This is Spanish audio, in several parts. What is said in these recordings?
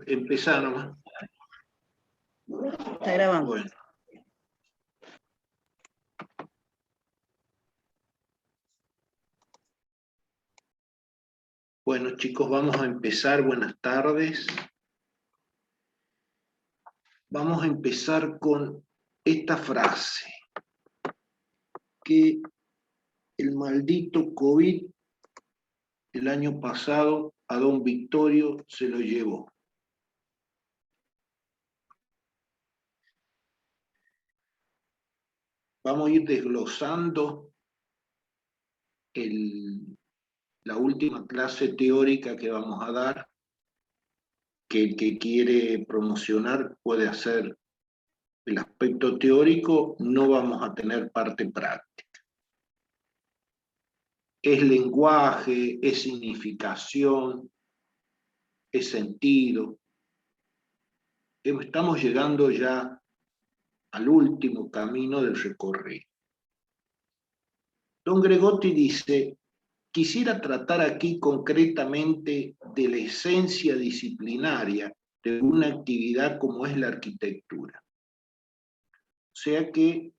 empezar nomás. Está grabando. Bueno. Bueno, chicos, vamos a empezar. Buenas tardes. Vamos a empezar con esta frase. Que el maldito COVID el año pasado a don Victorio se lo llevó. Vamos a ir desglosando la última clase teórica que vamos a dar, que el que quiere promocionar puede hacer el aspecto teórico, no vamos a tener parte práctica. Es lenguaje, es significación, es sentido. Estamos llegando ya al último camino del recorrido. Don Gregotti dice: quisiera tratar aquí concretamente de la esencia disciplinaria de una actividad como es la arquitectura. O sea que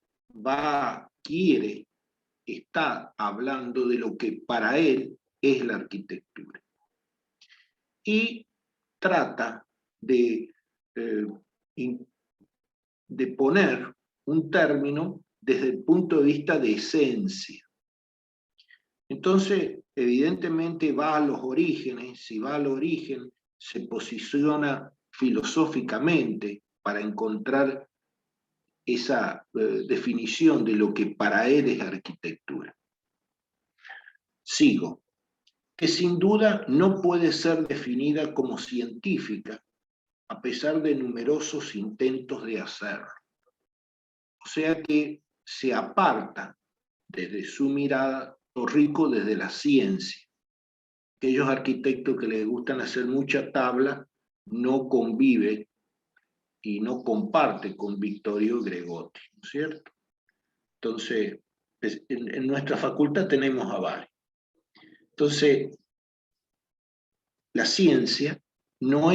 está hablando de lo que para él es la arquitectura. Y trata de poner un término desde el punto de vista de esencia. Entonces, evidentemente va a los orígenes. Si va al origen, se posiciona filosóficamente para encontrar esa definición de lo que para él es arquitectura. Sigo. Que sin duda no puede ser definida como científica, a pesar de numerosos intentos de hacerlo. O sea que se aparta desde su mirada Torrico desde la ciencia. Aquellos arquitectos que les gustan hacer mucha tabla no conviven y no comparte con Vittorio Gregotti, ¿no es cierto? Entonces, en nuestra facultad tenemos a varios. Entonces, la ciencia no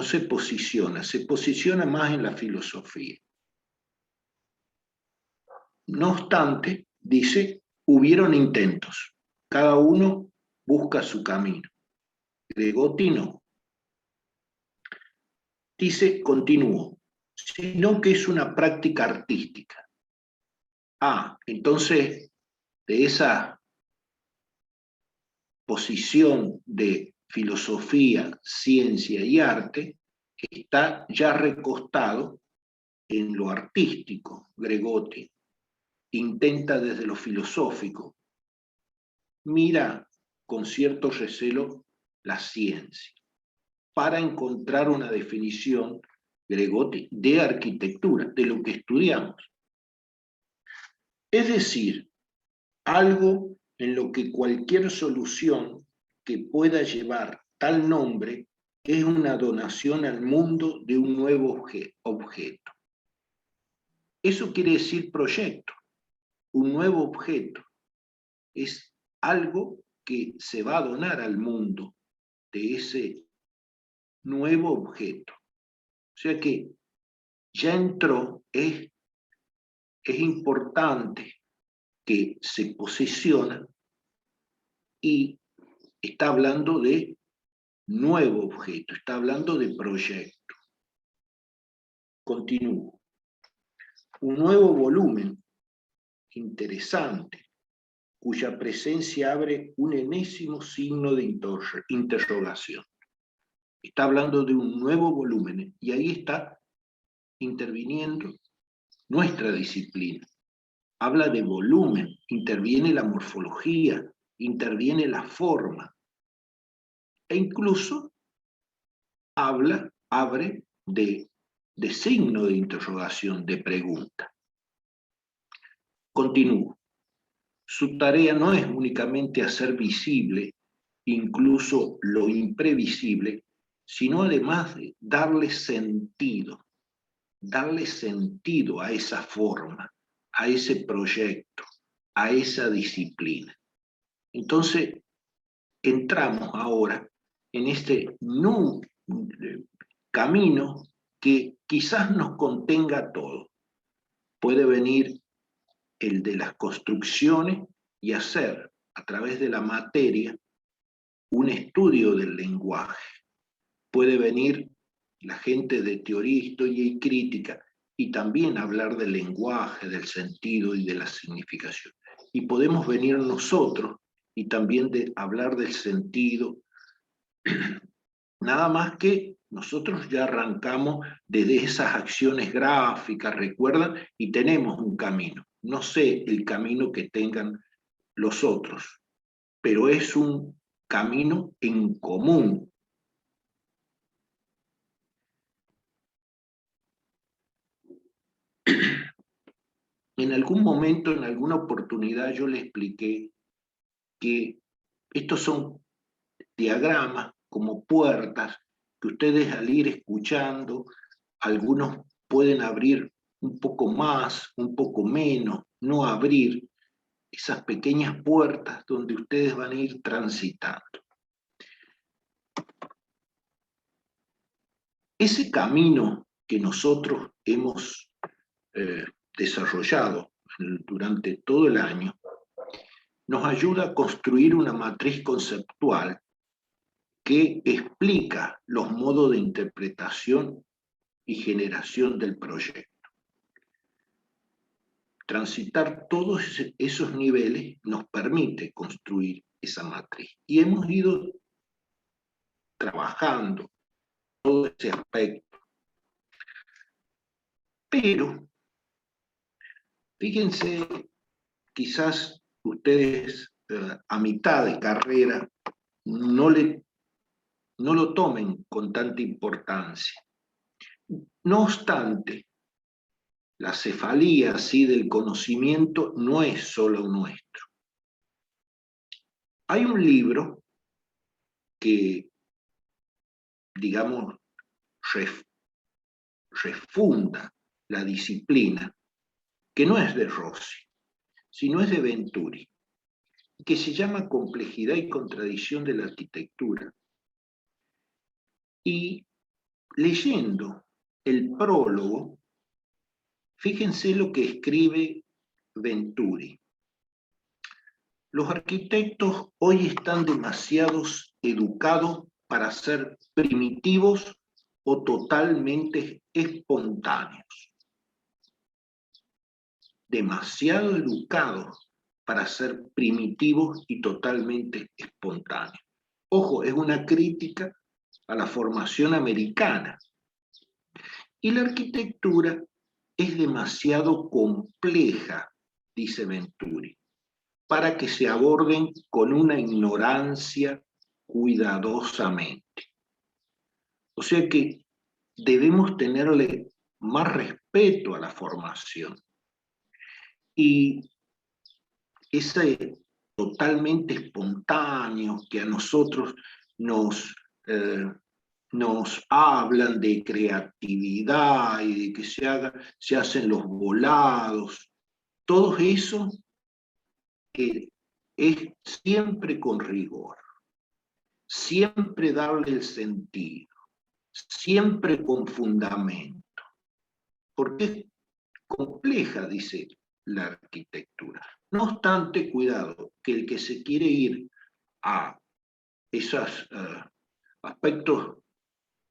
se posiciona más en la filosofía. No obstante, dice, hubieron intentos, cada uno busca su camino. Gregotti no. Dice, continúo, sino que es una práctica artística. Entonces, de esa posición de filosofía, ciencia y arte, está ya recostado en lo artístico. Gregotti intenta desde lo filosófico, mira con cierto recelo la ciencia, para encontrar una definición, Gregotti, de arquitectura, de lo que estudiamos. Es decir, algo en lo que cualquier solución que pueda llevar tal nombre es una donación al mundo de un nuevo objeto. Eso quiere decir proyecto. Un nuevo objeto es algo que se va a donar al mundo de ese nuevo objeto. O sea que ya entró, es importante que se posiciona y está hablando de nuevo objeto, está hablando de proyecto. Continúo. Un nuevo volumen interesante, cuya presencia abre un enésimo signo de interrogación. Está hablando de un nuevo volumen y ahí está interviniendo nuestra disciplina. Habla de volumen, interviene la morfología, interviene la forma e incluso abre de signo de interrogación, de pregunta. Continúo. Su tarea no es únicamente hacer visible incluso lo imprevisible, sino además de darle sentido a esa forma, a ese proyecto, a esa disciplina. Entonces, entramos ahora en este camino que quizás nos contenga a todos. Puede venir el de las construcciones y hacer a través de la materia un estudio del lenguaje. Puede venir la gente de teoría, historia y crítica y también hablar del lenguaje, del sentido y de la significación. Y podemos venir nosotros y también hablar del sentido. Nada más que nosotros ya arrancamos desde esas acciones gráficas, recuerdan, y tenemos un camino. No sé el camino que tengan los otros, pero es un camino en común. En algún momento, en alguna oportunidad, yo le expliqué que estos son diagramas como puertas que ustedes al ir escuchando, algunos pueden abrir un poco más, un poco menos, no abrir esas pequeñas puertas donde ustedes van a ir transitando. Ese camino que nosotros hemos desarrollado durante todo el año nos ayuda a construir una matriz conceptual que explica los modos de interpretación y generación del proyecto. Transitar todos esos niveles nos permite construir esa matriz. Y hemos ido trabajando todo ese aspecto. Pero, fíjense, quizás ustedes a mitad de carrera no lo tomen con tanta importancia. No obstante, la cefalía así del conocimiento no es solo nuestro. Hay un libro que, digamos, refunda la disciplina, que no es de Rossi, sino es de Venturi, que se llama Complejidad y contradicción de la arquitectura. Y leyendo el prólogo, fíjense lo que escribe Venturi. Los arquitectos hoy están demasiado educados para ser primitivos o totalmente espontáneos. Demasiado educados para ser primitivos y totalmente espontáneos. Ojo, es una crítica a la formación americana. Y la arquitectura es demasiado compleja, dice Venturi, para que se aborden con una ignorancia cuidadosamente. O sea que debemos tenerle más respeto a la formación. Y ese totalmente espontáneo que a nosotros nos hablan de creatividad y de que se hacen los volados, todo eso es siempre con rigor, siempre darle el sentido, siempre con fundamento, porque es compleja, dice la arquitectura. No obstante, cuidado, que el que se quiere ir a esos aspectos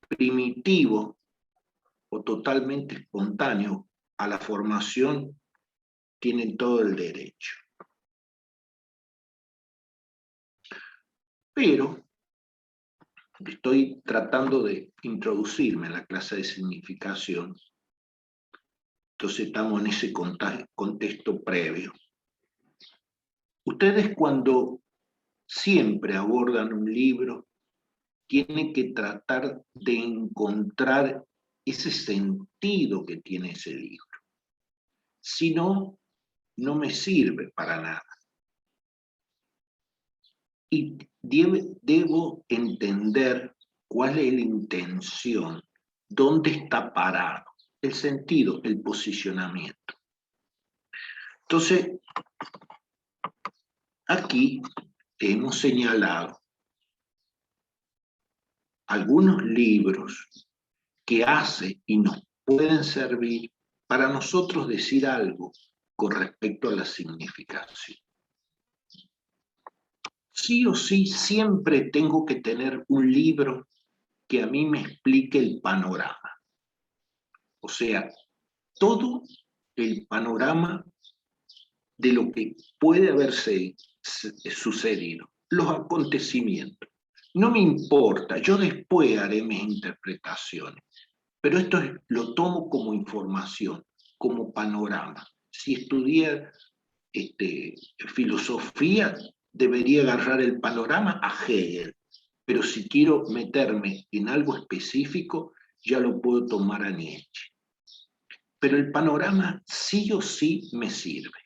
primitivos o totalmente espontáneos a la formación, tienen todo el derecho. Pero estoy tratando de introducirme en la clase de significación, entonces estamos en ese contexto previo. Ustedes cuando siempre abordan un libro, tienen que tratar de encontrar ese sentido que tiene ese libro. Si no, no me sirve para nada. Y debo entender cuál es la intención, dónde está parado, el sentido, el posicionamiento. Entonces, aquí hemos señalado algunos libros que hace y nos pueden servir para nosotros decir algo con respecto a la significación. Sí o sí, siempre tengo que tener un libro que a mí me explique el panorama. O sea, todo el panorama de lo que puede haberse sucedido, los acontecimientos. No me importa, yo después haré mis interpretaciones, pero esto lo tomo como información, como panorama. Si estudiar filosofía, debería agarrar el panorama a Hegel, pero si quiero meterme en algo específico, ya lo puedo tomar a Nietzsche. Pero el panorama sí o sí me sirve.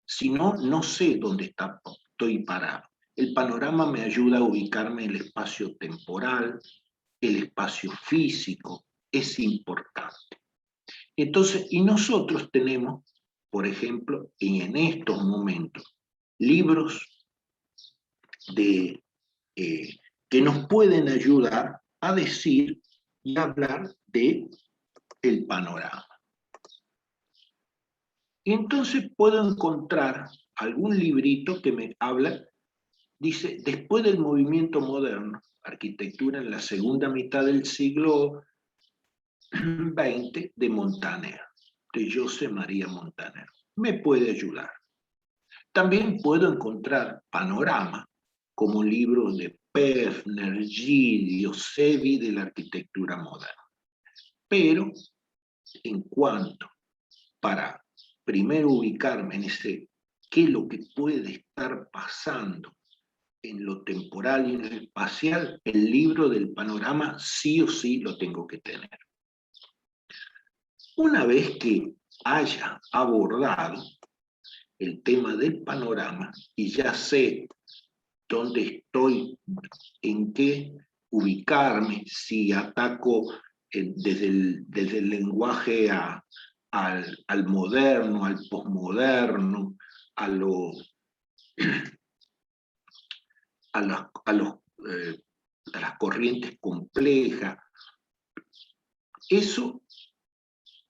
Si no, no sé dónde estoy parado. El panorama me ayuda a ubicarme en el espacio temporal, el espacio físico, es importante. Entonces, y nosotros tenemos, por ejemplo, y en estos momentos, libros que nos pueden ayudar a decir y hablar de el panorama. Y entonces puedo encontrar algún librito que me habla, dice, después del movimiento moderno, arquitectura en la segunda mitad del siglo XX, de Montaner, de José María Montaner. Me puede ayudar. También puedo encontrar Panorama, como libro de Pefner, Gilio, Sevi de la arquitectura moderna. Pero, en cuanto para primero ubicarme en ese, qué es lo que puede estar pasando en lo temporal y en lo espacial, el libro del panorama sí o sí lo tengo que tener. Una vez que haya abordado el tema del panorama y ya sé dónde estoy, en qué ubicarme, si ataco desde el lenguaje al moderno, al posmoderno, a las corrientes complejas. Eso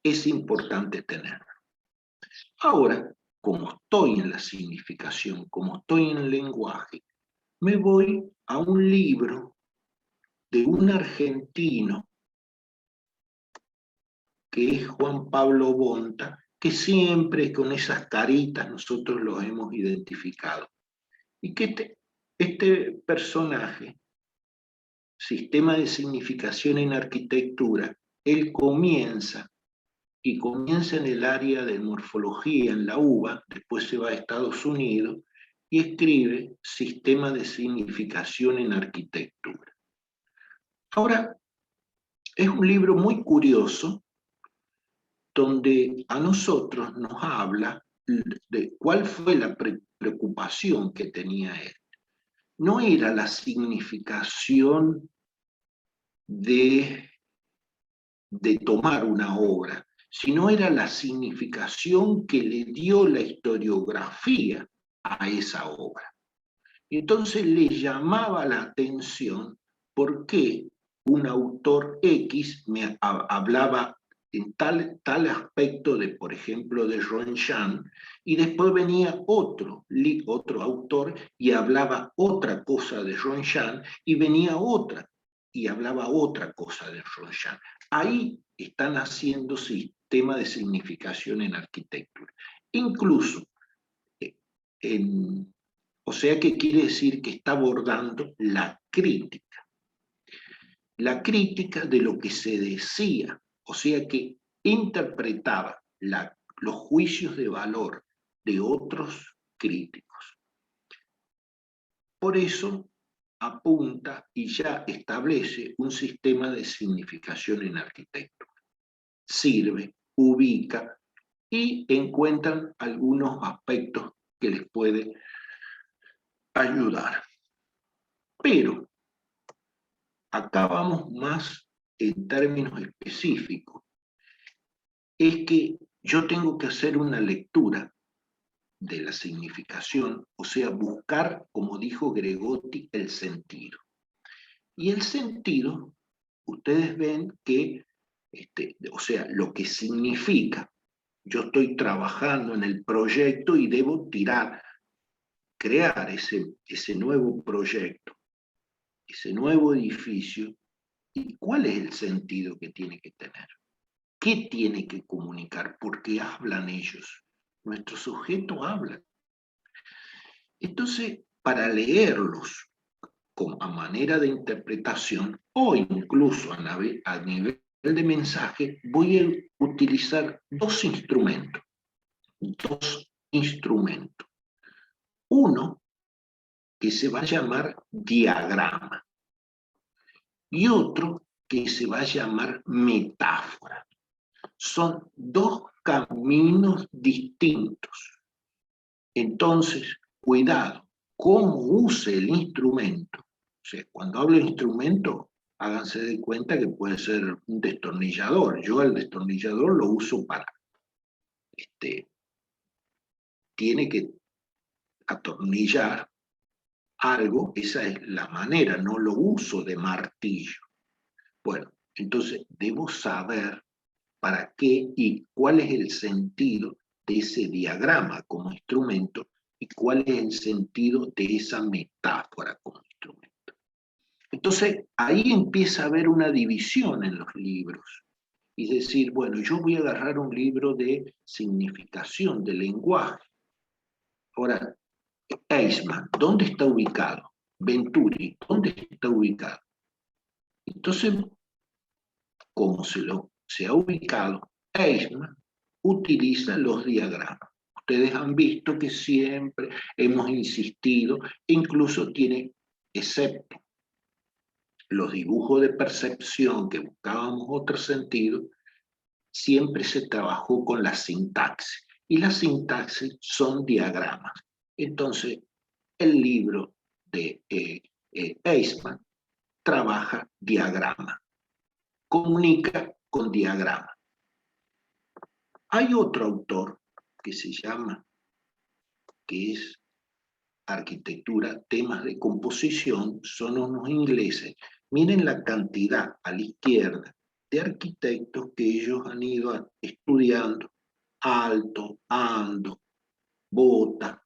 es importante tener. Ahora, como estoy en la significación, como estoy en el lenguaje, me voy a un libro de un argentino que es Juan Pablo Bonta, que siempre con esas caritas nosotros los hemos identificado. Y que este personaje, sistema de significación en arquitectura, él comienza en el área de morfología en la UBA, después se va a Estados Unidos y escribe sistema de significación en arquitectura. Ahora, es un libro muy curioso donde a nosotros nos habla de cuál fue la preocupación que tenía él. No era la significación de tomar una obra, sino era la significación que le dio la historiografía a esa obra. Entonces le llamaba la atención por qué un autor X me hablaba en tal aspecto de, por ejemplo, de Ronshan, y después venía otro autor y hablaba otra cosa de Ronshan, y venía otra y hablaba otra cosa de Ronshan. Ahí están haciendo sistema de significación en arquitectura. Incluso, o sea que quiere decir que está abordando la crítica de lo que se decía, o sea que interpretaba los juicios de valor de otros críticos. Por eso apunta y ya establece un sistema de significación en arquitectura. Sirve, ubica y encuentran algunos aspectos que les puede ayudar. Pero acá vamos más en términos específicos. Es que yo tengo que hacer una lectura de la significación, o sea, buscar, como dijo Gregotti, el sentido. Y el sentido, ustedes ven que, o sea, lo que significa, yo estoy trabajando en el proyecto y debo crear ese nuevo proyecto, ese nuevo edificio. ¿Y cuál es el sentido que tiene que tener? ¿Qué tiene que comunicar? Porque hablan ellos. Nuestros sujetos hablan. Entonces, para leerlos a manera de interpretación o incluso a nivel de mensaje, voy a utilizar dos instrumentos. Dos instrumentos. Uno que se va a llamar diagrama y otro que se va a llamar metáfora. Son dos caminos distintos. Entonces, cuidado, cómo use el instrumento. O sea, cuando hablo de instrumento, háganse de cuenta que puede ser un destornillador. Yo el destornillador lo uso para, tiene que atornillar algo, esa es la manera, no lo uso de martillo. Bueno, entonces debo saber para qué y cuál es el sentido de ese diagrama como instrumento y cuál es el sentido de esa metáfora como instrumento. Entonces, ahí empieza a haber una división en los libros. Y decir, bueno, yo voy a agarrar un libro de significación, de lenguaje. Ahora, Eichmann, ¿dónde está ubicado? Venturi, ¿dónde está ubicado? Entonces, como se ha ubicado, Eichmann utiliza los diagramas. Ustedes han visto que siempre hemos insistido, incluso tiene, excepto los dibujos de percepción que buscábamos otro sentido, siempre se trabajó con la sintaxis. Y la sintaxis son diagramas. Entonces, el libro de Eichmann trabaja diagrama, comunica con diagrama. Hay otro autor que se llama, que es arquitectura, temas de composición, son unos ingleses. Miren la cantidad a la izquierda de arquitectos que ellos han ido estudiando: Alto, Ando, Bota,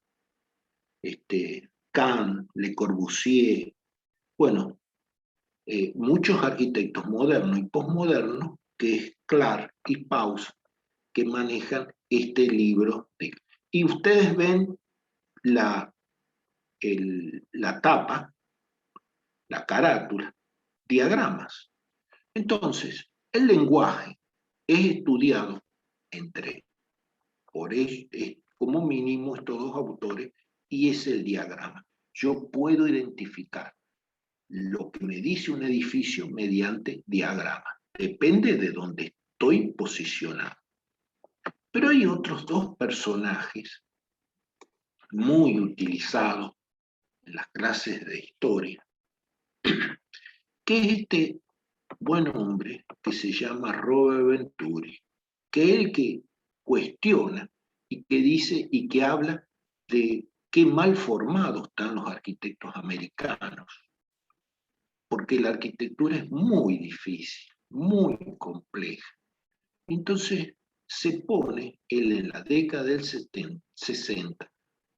Kant, Le Corbusier, bueno, muchos arquitectos modernos y posmodernos, que es Clark y Paus, que manejan este libro. Y ustedes ven la tapa, la carátula, diagramas. Entonces, el lenguaje es estudiado como mínimo estos dos autores, y es el diagrama. Yo puedo identificar lo que me dice un edificio mediante diagrama. Depende de dónde estoy posicionado. Pero hay otros dos personajes muy utilizados en las clases de historia, que es este buen hombre que se llama Robert Venturi, que es el que cuestiona y que dice y que habla de qué mal formados están los arquitectos americanos, porque la arquitectura es muy difícil, muy compleja. Entonces se pone él en la década del 60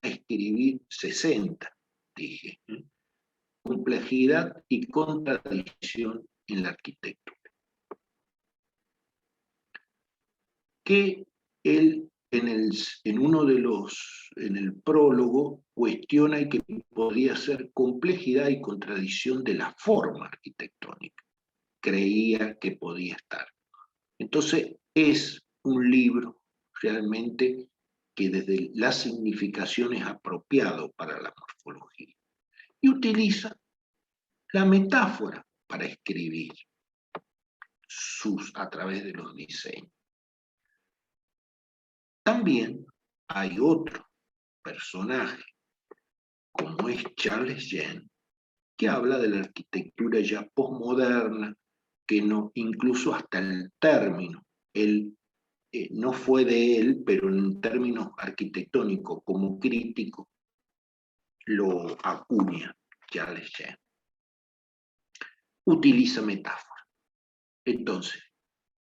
a escribir, 60, dije, complejidad y contradicción en la arquitectura. Que él en el prólogo cuestiona y que podría ser complejidad y contradicción de la forma arquitectónica. Creía que podía estar. Entonces es un libro realmente que desde la significación es apropiado para la morfología. Y utiliza la metáfora para escribir a través de los diseños. También hay otro personaje, como es Charles Jean, que habla de la arquitectura ya posmoderna, que no, incluso hasta el término, no fue de él, pero en términos arquitectónicos, como crítico, lo acuña Charles Jean. utiliza metáfora. Entonces,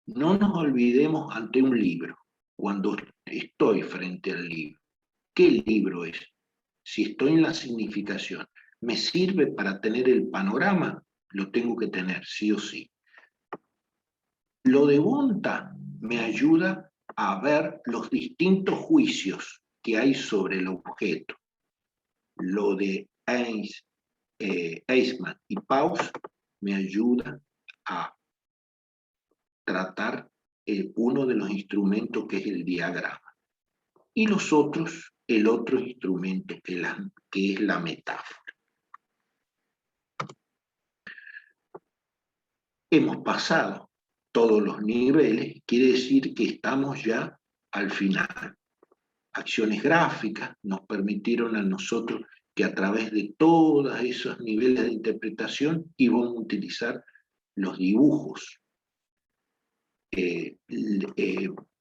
no nos olvidemos ante un libro, cuando estoy frente al libro. ¿Qué libro es? Si estoy en la significación, ¿me sirve para tener el panorama? Lo tengo que tener, sí o sí. Lo de Bonta me ayuda a ver los distintos juicios que hay sobre el objeto. Lo de Eisman y Paus me ayuda a tratar uno de los instrumentos que es el diagrama. Y los otros, el otro instrumento que es la metáfora. Hemos pasado todos los niveles, quiere decir que estamos ya al final. Acciones gráficas nos permitieron a nosotros que a través de todos esos niveles de interpretación íbamos a utilizar los dibujos,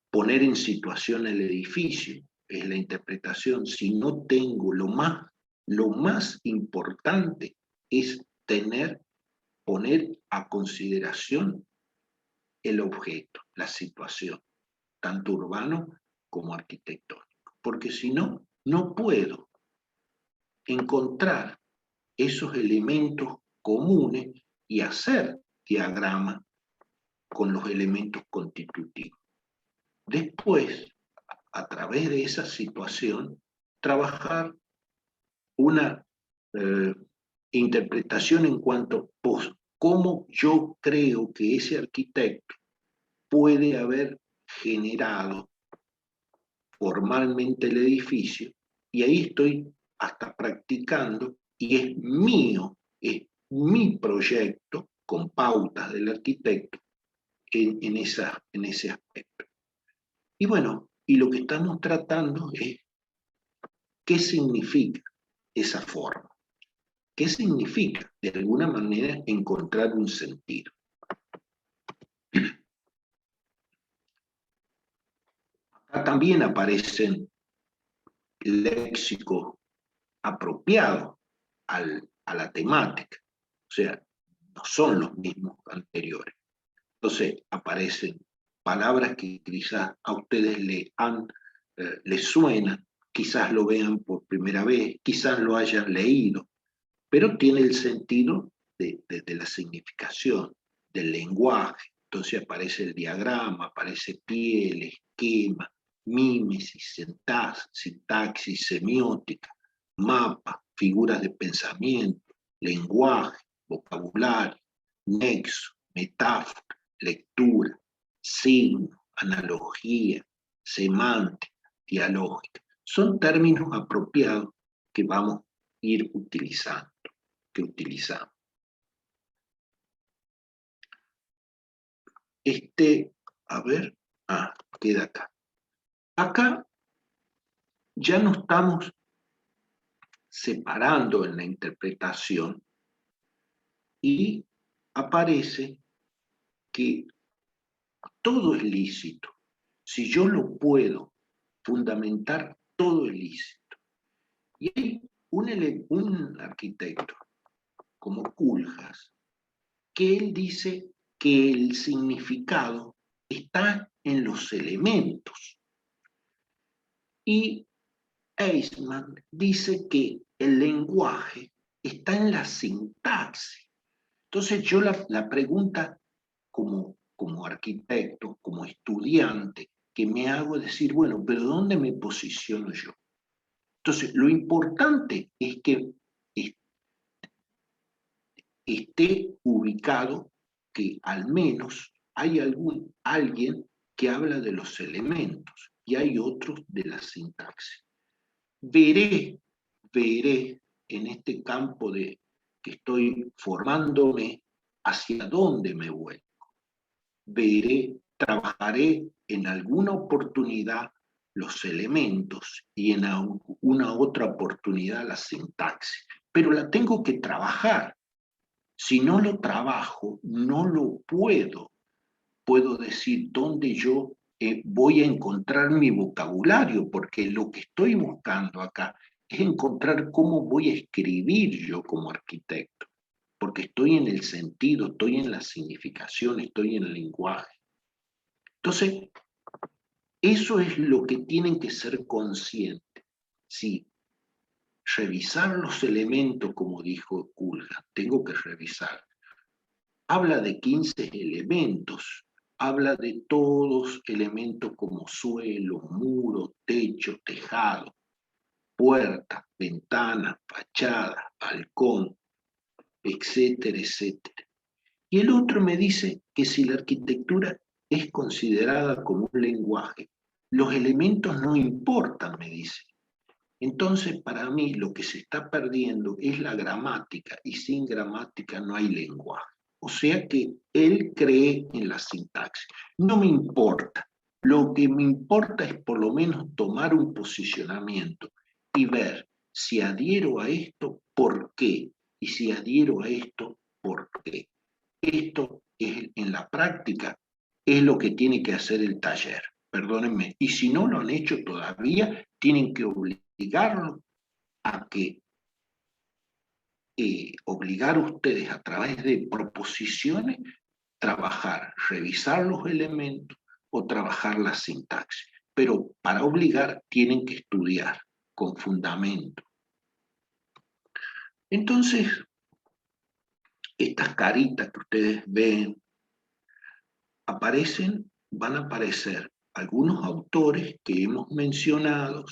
poner en situación el edificio, es la interpretación. Si no tengo lo más importante es poner a consideración el objeto, la situación, tanto urbano como arquitectónico. Porque si no, no puedo encontrar esos elementos comunes y hacer diagrama con los elementos constitutivos. Después, a través de esa situación, trabajar una interpretación en cuanto a cómo yo creo que ese arquitecto puede haber generado formalmente el edificio, y ahí estoy hasta practicando, y es mío, es mi proyecto con pautas del arquitecto en ese aspecto. Y bueno, y lo que estamos tratando es qué significa esa forma, qué significa de alguna manera encontrar un sentido. Acá también aparecen léxicos apropiados a la temática, o sea, no son los mismos anteriores. Entonces aparecen palabras que quizás a ustedes les suenan, quizás lo vean por primera vez, quizás lo hayan leído, pero tiene el sentido de la significación, del lenguaje. Entonces aparece el diagrama, aparece piel, esquema, mímesis, sintaxis, semiótica, mapa, figuras de pensamiento, lenguaje, vocabulario, nexo, metáfora, lectura, signo, analogía, semántica, dialógica. Son términos apropiados que vamos a ir utilizando, que utilizamos. A ver, queda acá. Acá ya no estamos separando en la interpretación y aparece que todo es lícito. Si yo lo puedo fundamentar, todo es lícito. Y hay un arquitecto como Koolhaas que él dice que el significado está en los elementos. Y Eisman dice que el lenguaje está en la sintaxis. Entonces yo la pregunta como arquitecto, como estudiante, que me hago es decir, bueno, pero ¿dónde me posiciono yo? Entonces, lo importante es que esté ubicado, que al menos hay alguien que habla de los elementos y hay otros de la sintaxis. Veré en este campo que estoy formándome hacia dónde me vuelvo. Trabajaré en alguna oportunidad los elementos y en una otra oportunidad la sintaxis, pero la tengo que trabajar. Si no lo trabajo, no lo puedo decir dónde yo voy a encontrar mi vocabulario, porque lo que estoy buscando acá es encontrar cómo voy a escribir yo como arquitecto. porque estoy en el sentido, estoy en la significación, estoy en el lenguaje. Entonces, eso es lo que tienen que ser conscientes. Sí, revisar los elementos, como dijo Kulja, tengo que revisar. Habla de 15 elementos, habla de todos elementos como suelo, muro, techo, tejado, puerta, ventana, fachada, balcón, etcétera, etcétera. Y el otro me dice que si la arquitectura es considerada como un lenguaje, los elementos no importan, me dice. Entonces, para mí, lo que se está perdiendo es la gramática, y sin gramática no hay lenguaje. O sea que él cree en la sintaxis. No me importa. Lo que me importa es por lo menos tomar un posicionamiento y ver si adhiero a esto, ¿por qué? Y si adhiero a esto, ¿por qué? Esto es, en la práctica es lo que tiene que hacer el taller, perdónenme. Y si no lo han hecho todavía, tienen que obligarlo a que obligar a ustedes a través de proposiciones, trabajar, revisar los elementos o trabajar la sintaxis. Pero para obligar tienen que estudiar con fundamento. Entonces, estas caritas que ustedes ven aparecen, van a aparecer algunos autores que hemos mencionado.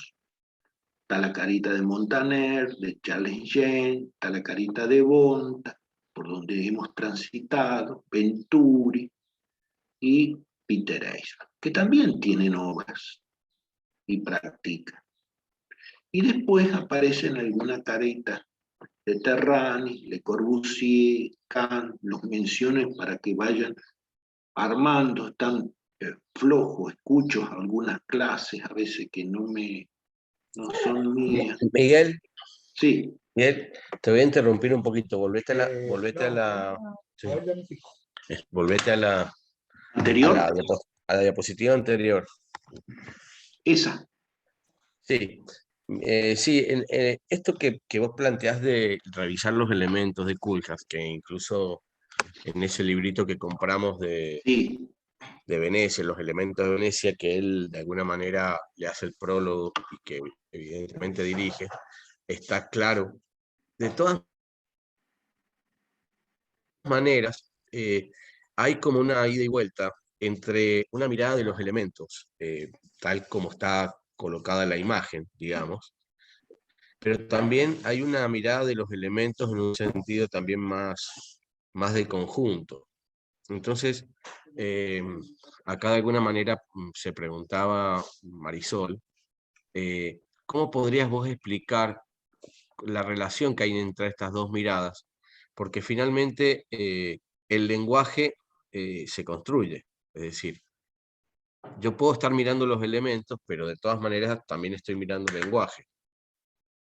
Está la carita de Montaner, de Charles Jean, está la carita de Bonta, por donde hemos transitado, Venturi y Peter Eisman, que también tienen obras y practican. Y después aparecen algunas caritas de Terrani, Le Corbusier, Kant, los menciones para que vayan armando, están flojos, escucho algunas clases a veces que no son mías. Miguel, Sí. Miguel, te voy a interrumpir un poquito. Volvete a la ¿Anterior? A la diapositiva anterior. Esa. Sí. Sí, esto que vos planteás de revisar los elementos de Koolhaas, que incluso en ese librito que compramos Sí. de Venecia, los elementos de Venecia, que él de alguna manera le hace el prólogo y que evidentemente dirige, está claro. De todas maneras, hay como una ida y vuelta entre una mirada de los elementos, tal como está colocada la imagen, digamos, pero también hay una mirada de los elementos en un sentido también más de conjunto. Entonces, acá de alguna manera se preguntaba Marisol, ¿cómo podrías vos explicar la relación que hay entre estas dos miradas? Porque finalmente el lenguaje se construye, es decir, yo puedo estar mirando los elementos, pero de todas maneras también estoy mirando el lenguaje.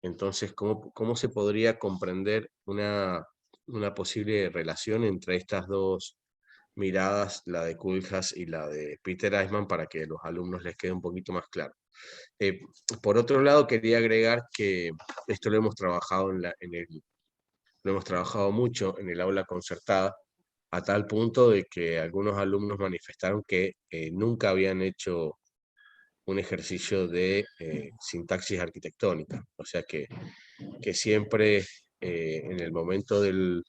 Entonces, ¿cómo se podría comprender una posible relación entre estas dos miradas, la de Koolhaas y la de Peter Eisman, para que a los alumnos les quede un poquito más claro? Por otro lado, quería agregar que esto lo hemos trabajado lo hemos trabajado mucho en el aula concertada, a tal punto de que algunos alumnos manifestaron que nunca habían hecho un ejercicio de sintaxis arquitectónica, o sea que siempre en el momento del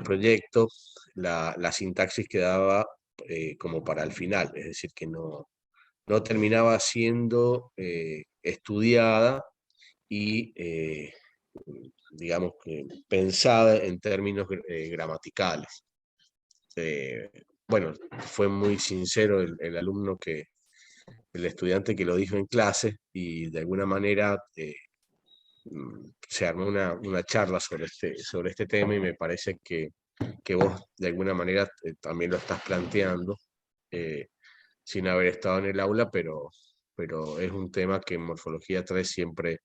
proyecto la sintaxis quedaba como para el final, es decir, que no terminaba siendo estudiada y digamos que pensada en términos gramaticales. Bueno, fue muy sincero el alumno el estudiante que lo dijo en clase, y de alguna manera se armó una charla sobre este tema, y me parece que vos de alguna manera también lo estás planteando sin haber estado en el aula, pero es un tema que en Morfología 3 siempre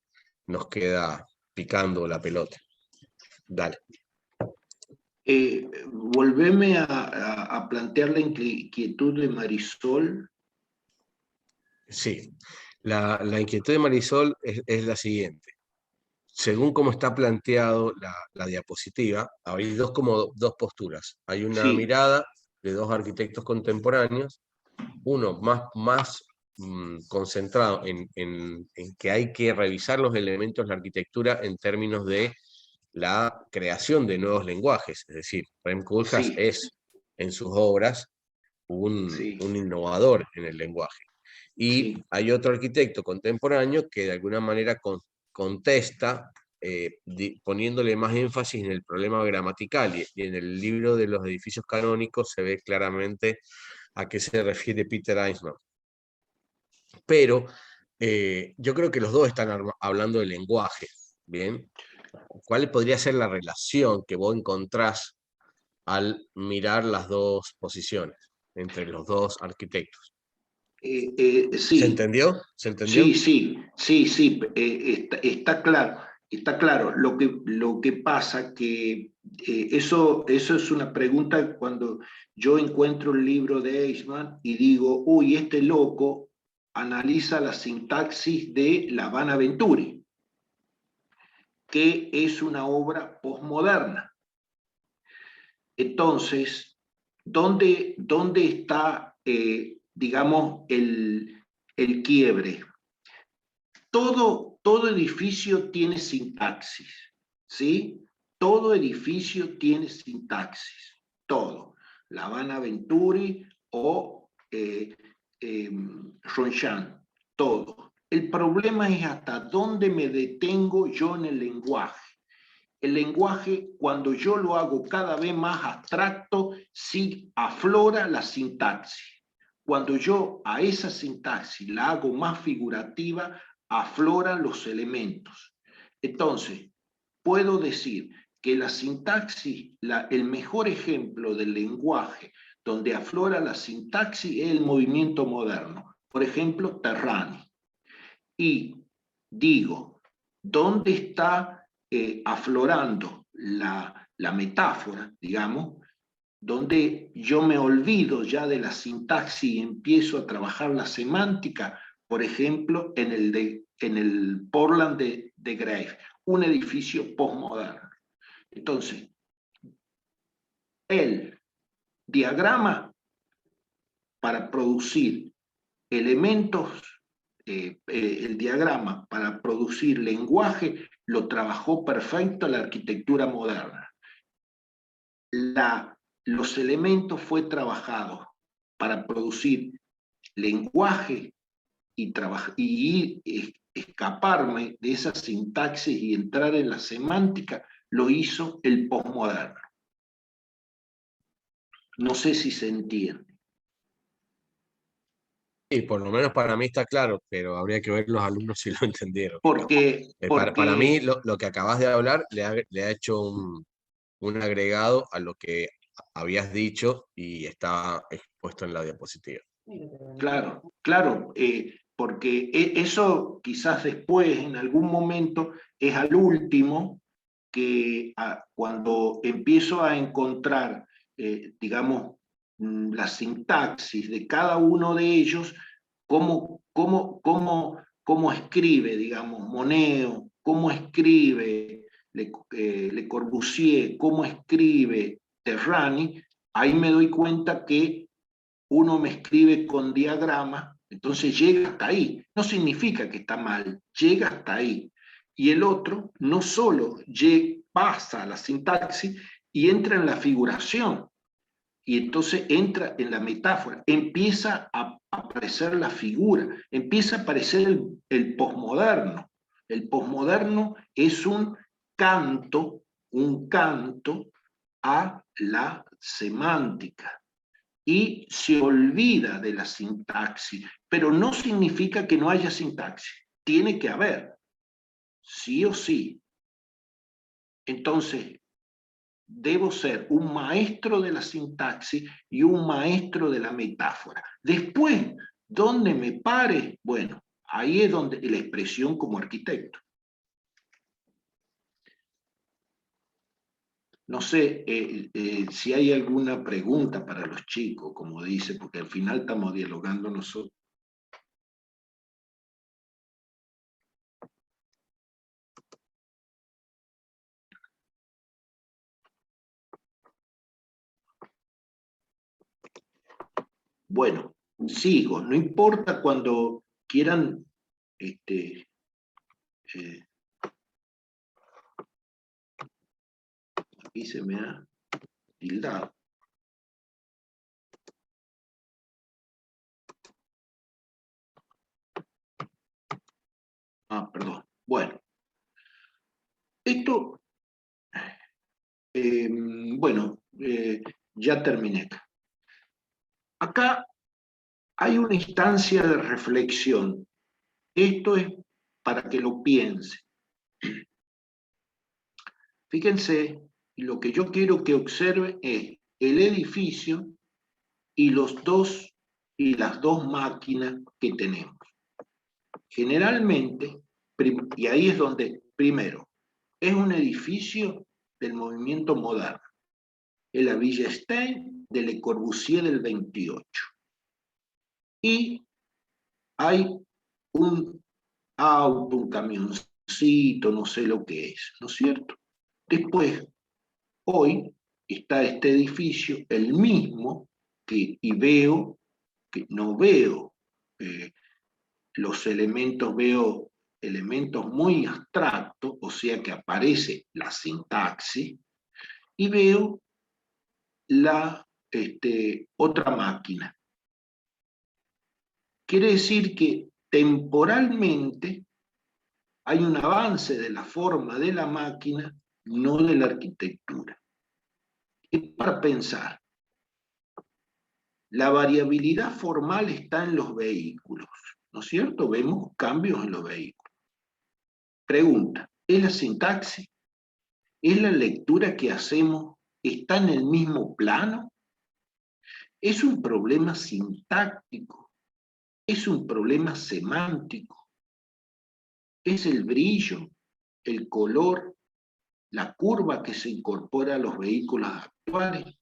nos queda picando la pelota. Dale. Volveme a plantear la inquietud de Marisol. Sí, la inquietud de Marisol es la siguiente. según cómo está planteado la diapositiva, hay dos posturas. Hay una Sí, mirada de dos arquitectos contemporáneos, uno más concentrado en que hay que revisar los elementos de la arquitectura en términos de la creación de nuevos lenguajes. Es decir, Rem Koolhaas sí, es en sus obras sí, un innovador en el lenguaje. Y sí, hay otro arquitecto contemporáneo que de alguna manera contesta, poniéndole más énfasis en el problema gramatical, y en el libro de los edificios canónicos se ve claramente a qué se refiere Peter Eichmann. Pero yo creo que los dos están hablando de lenguaje, ¿bien? ¿Cuál podría ser la relación que vos encontrás al mirar las dos posiciones entre los dos arquitectos? ¿Se sí. entendió? ¿Se entendió? Sí, sí, sí, sí, está claro, está claro. Lo que pasa que eso es una pregunta cuando yo encuentro un libro de Eichmann y digo, uy, este loco analiza la sintaxis de La Habana Venturi, que es una obra posmoderna. Entonces, ¿dónde está, digamos, el quiebre? Todo edificio tiene sintaxis, ¿sí? Todo edificio tiene sintaxis, todo. La Habana Venturi o Ronchan, todo. El problema es hasta dónde me detengo yo en el lenguaje. El lenguaje, cuando yo lo hago cada vez más abstracto, sí aflora la sintaxis. Cuando yo a esa sintaxis la hago más figurativa, afloran los elementos. Entonces, puedo decir que la sintaxis, el mejor ejemplo del lenguaje donde aflora la sintaxis es el movimiento moderno. Por ejemplo, Terrani. Y digo, ¿dónde está aflorando la metáfora, digamos? Donde yo me olvido ya de la sintaxis y empiezo a trabajar la semántica, por ejemplo, en el Portland de Grave, un edificio postmoderno. Entonces, el diagrama para producir elementos, el diagrama para producir lenguaje lo trabajó perfecto la arquitectura moderna. Los elementos fue trabajado para producir lenguaje y escaparme de esa sintaxis y entrar en la semántica, lo hizo el postmoderno. No sé si se entiende. Y por lo menos para mí está claro, pero habría que ver los alumnos si lo entendieron. Porque, Para mí, porque lo que acabas de hablar le ha hecho un agregado a lo que habías dicho y está expuesto en la diapositiva. claro, claro, porque eso quizás después, en algún momento, es al último que cuando empiezo a encontrar, digamos, la sintaxis de cada uno de ellos, cómo escribe, digamos, Moneo, cómo escribe Le Corbusier, cómo escribe Terrani, ahí me doy cuenta que uno me escribe con diagrama, entonces llega hasta ahí. No significa que está mal, llega hasta ahí. Y el otro no solo pasa a la sintaxis y entra en la figuración, y entonces entra en la metáfora, empieza a aparecer la figura, empieza a aparecer el posmoderno. El posmoderno es un canto a la semántica y se olvida de la sintaxis, pero no significa que no haya sintaxis, tiene que haber, sí o sí. Entonces, debo ser un maestro de la sintaxis y un maestro de la metáfora. Después, donde me pare, bueno, ahí es donde la expresión como arquitecto. No sé si hay alguna pregunta para los chicos, como dice, porque al final estamos dialogando nosotros. Bueno, sigo, no importa cuando quieran, aquí se me ha tildado. Ah, perdón. Bueno, esto, bueno, ya terminé acá. Acá hay una instancia de reflexión. Esto es para que lo piense. Fíjense, lo que yo quiero que observe es el edificio y las dos máquinas que tenemos. Generalmente, y ahí es donde, primero, es un edificio del movimiento moderno, es la Villa Stein de Le Corbusier del 28. Y hay un auto, un camioncito, no sé lo que es, ¿no es cierto? Después, hoy está este edificio, el mismo, y veo, que no veo los elementos, veo elementos muy abstractos, o sea que aparece la sintaxis, y veo la otra máquina. Quiere decir que temporalmente hay un avance de la forma de la máquina, no de la arquitectura. Es para pensar. La variabilidad formal está en los vehículos, ¿no es cierto? Vemos cambios en los vehículos. Pregunta, ¿es la sintaxis? ¿Es la lectura que hacemos? ¿Está en el mismo plano? ¿Es un problema sintáctico? ¿Es un problema semántico? ¿Es el brillo, el color, la curva que se incorpora a los vehículos actuales?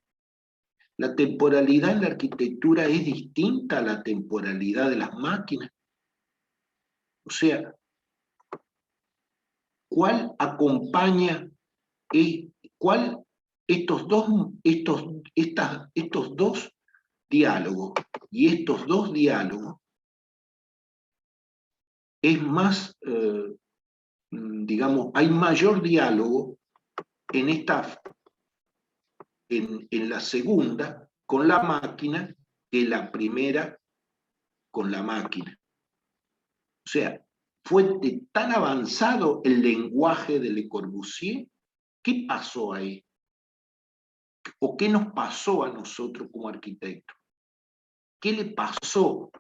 La temporalidad en la arquitectura es distinta a la temporalidad de las máquinas. O sea, ¿cuál acompaña, cuál estos dos diálogos y estos dos diálogos es más, digamos, hay mayor diálogo en en la segunda con la máquina que la primera con la máquina. O sea, fue tan avanzado el lenguaje de Le Corbusier. ¿Qué pasó ahí? ¿O qué nos pasó a nosotros como arquitectos? ¿Qué le pasó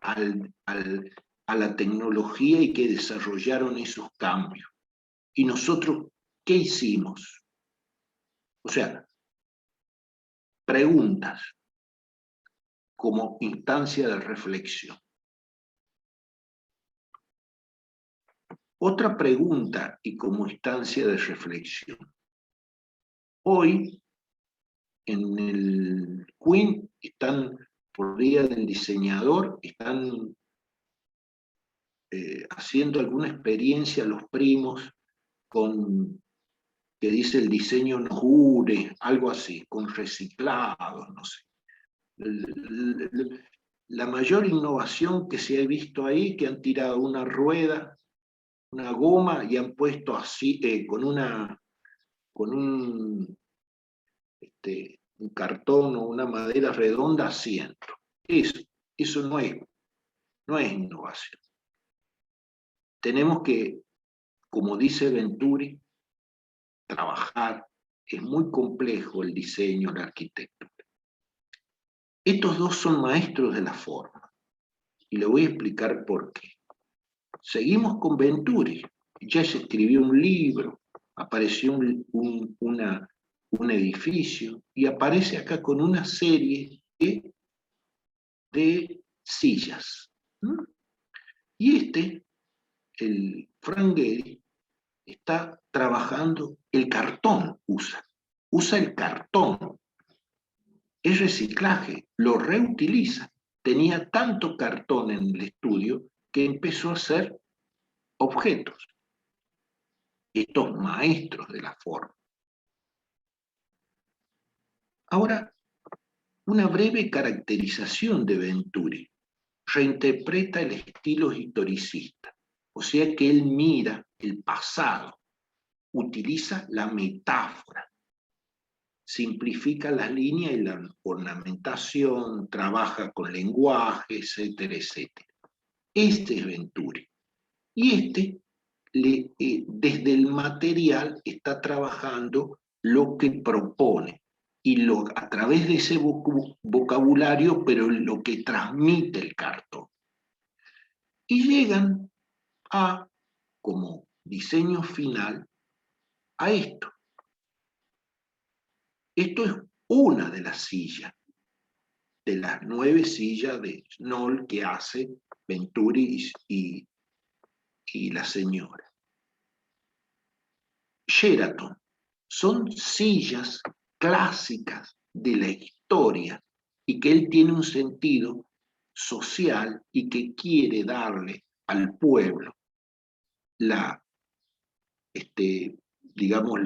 a la tecnología y que desarrollaron esos cambios? ¿Y nosotros qué hicimos? O sea, preguntas como instancia de reflexión. Otra pregunta y como instancia de reflexión. Hoy, en el Queen, están, por día del diseñador, están haciendo alguna experiencia los primos con, que dice el diseño no jure, algo así, con reciclados, no sé. La mayor innovación que se ha visto ahí, que han tirado una rueda, una goma y han puesto así, con un cartón o una madera redonda asiento. Eso no es innovación. Tenemos que, como dice Venturi, trabajar. Es muy complejo el diseño, la arquitectura. Estos dos son maestros de la forma. Y le voy a explicar por qué. Seguimos con Venturi. Ya se escribió un libro, apareció un edificio y aparece acá con una serie de sillas. Y el Frank Gehry, está trabajando el cartón, usa el cartón, es reciclaje, lo reutiliza. Tenía tanto cartón en el estudio que empezó a hacer objetos, estos maestros de la forma. Ahora, una breve caracterización de Venturi. Reinterpreta el estilo historicista, o sea que él mira el pasado, utiliza la metáfora, simplifica las líneas y la ornamentación, trabaja con lenguaje, etcétera, etcétera. Este es Venturi. Y desde el material está trabajando lo que propone y a través de ese vocabulario, pero lo que transmite el cartón. Y llegan como diseño final, a esto. Esto es una de las sillas, de las 9 sillas de Knoll que hace Venturi y la señora. Sheraton. Son sillas clásicas de la historia y que él tiene un sentido social y que quiere darle al pueblo digamos,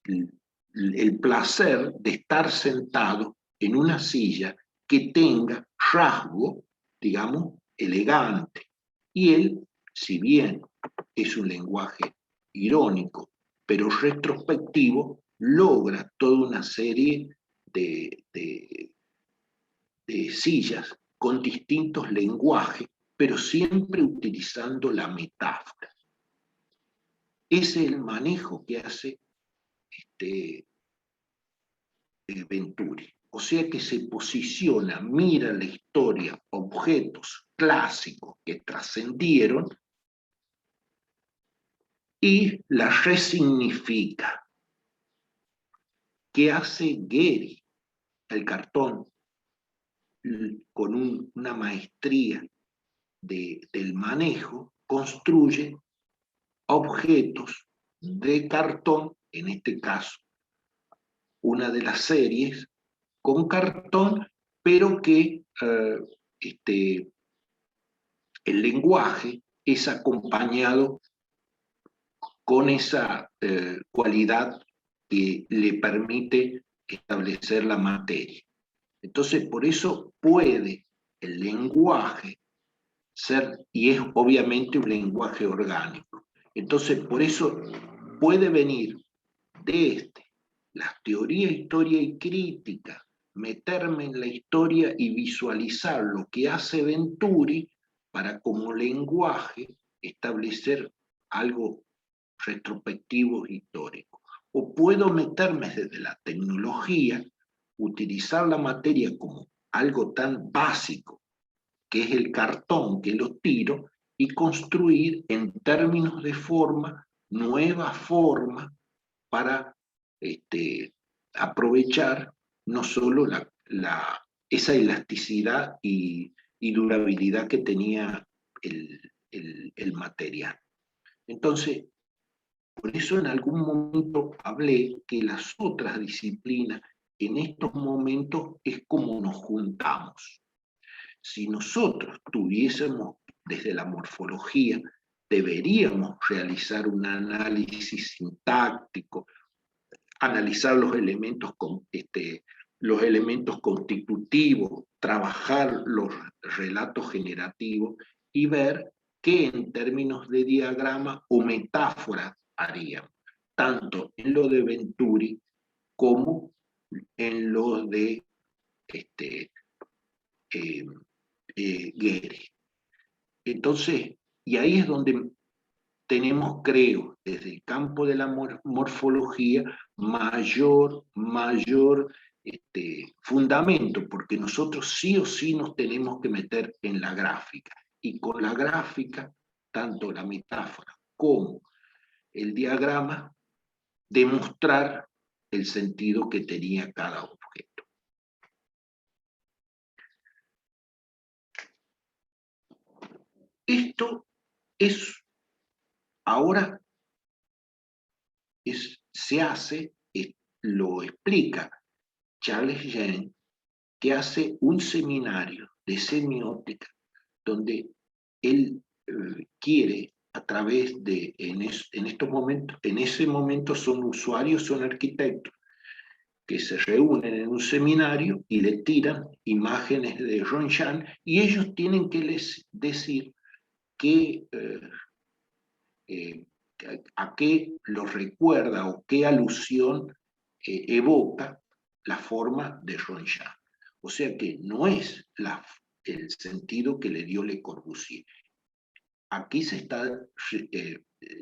el placer de estar sentado en una silla que tenga rasgo, digamos, elegante. Y él, si bien es un lenguaje irónico, pero retrospectivo, logra toda una serie de sillas con distintos lenguajes, pero siempre utilizando la metáfora. Ese es el manejo que hace Venturi. O sea que se posiciona, mira la historia, objetos clásicos que trascendieron y la resignifica. ¿Qué hace Gehry? El cartón, con una maestría del manejo, construye objetos de cartón, en este caso, una de las series con cartón, pero que el lenguaje es acompañado con esa cualidad que le permite establecer la materia. Entonces, por eso puede el lenguaje ser, y es obviamente un lenguaje orgánico. Entonces, por eso puede venir de las teorías, historia y crítica, meterme en la historia y visualizar lo que hace Venturi para como lenguaje establecer algo retrospectivo histórico. O puedo meterme desde la tecnología, utilizar la materia como algo tan básico que es el cartón que lo tiro y construir en términos de forma, nuevas formas para aprovechar no solo esa elasticidad y durabilidad que tenía el material. Entonces, por eso en algún momento hablé que las otras disciplinas en estos momentos es como nos juntamos. Si nosotros tuviésemos desde la morfología, deberíamos realizar un análisis sintáctico, analizar los elementos constitutivos, trabajar los relatos generativos y ver qué en términos de diagrama o metáfora haríamos, tanto en lo de Venturi como en lo de Gehry. Entonces, y ahí es donde tenemos, creo, desde el campo de la morfología, mayor fundamento, porque nosotros sí o sí nos tenemos que meter en la gráfica. Y con la gráfica, tanto la metáfora como el diagrama, demostrar el sentido que tenía cada objeto. Esto es, ahora se hace, lo explica Charles Jean, que hace un seminario de semiótica donde él quiere a través de, en estos momentos, en ese momento son usuarios, son arquitectos, que se reúnen en un seminario y le tiran imágenes de Ronshan y ellos tienen que decir qué, a qué lo recuerda o qué alusión evoca la forma de Ronshan. O sea que no es el sentido que le dio Le Corbusier. Aquí se está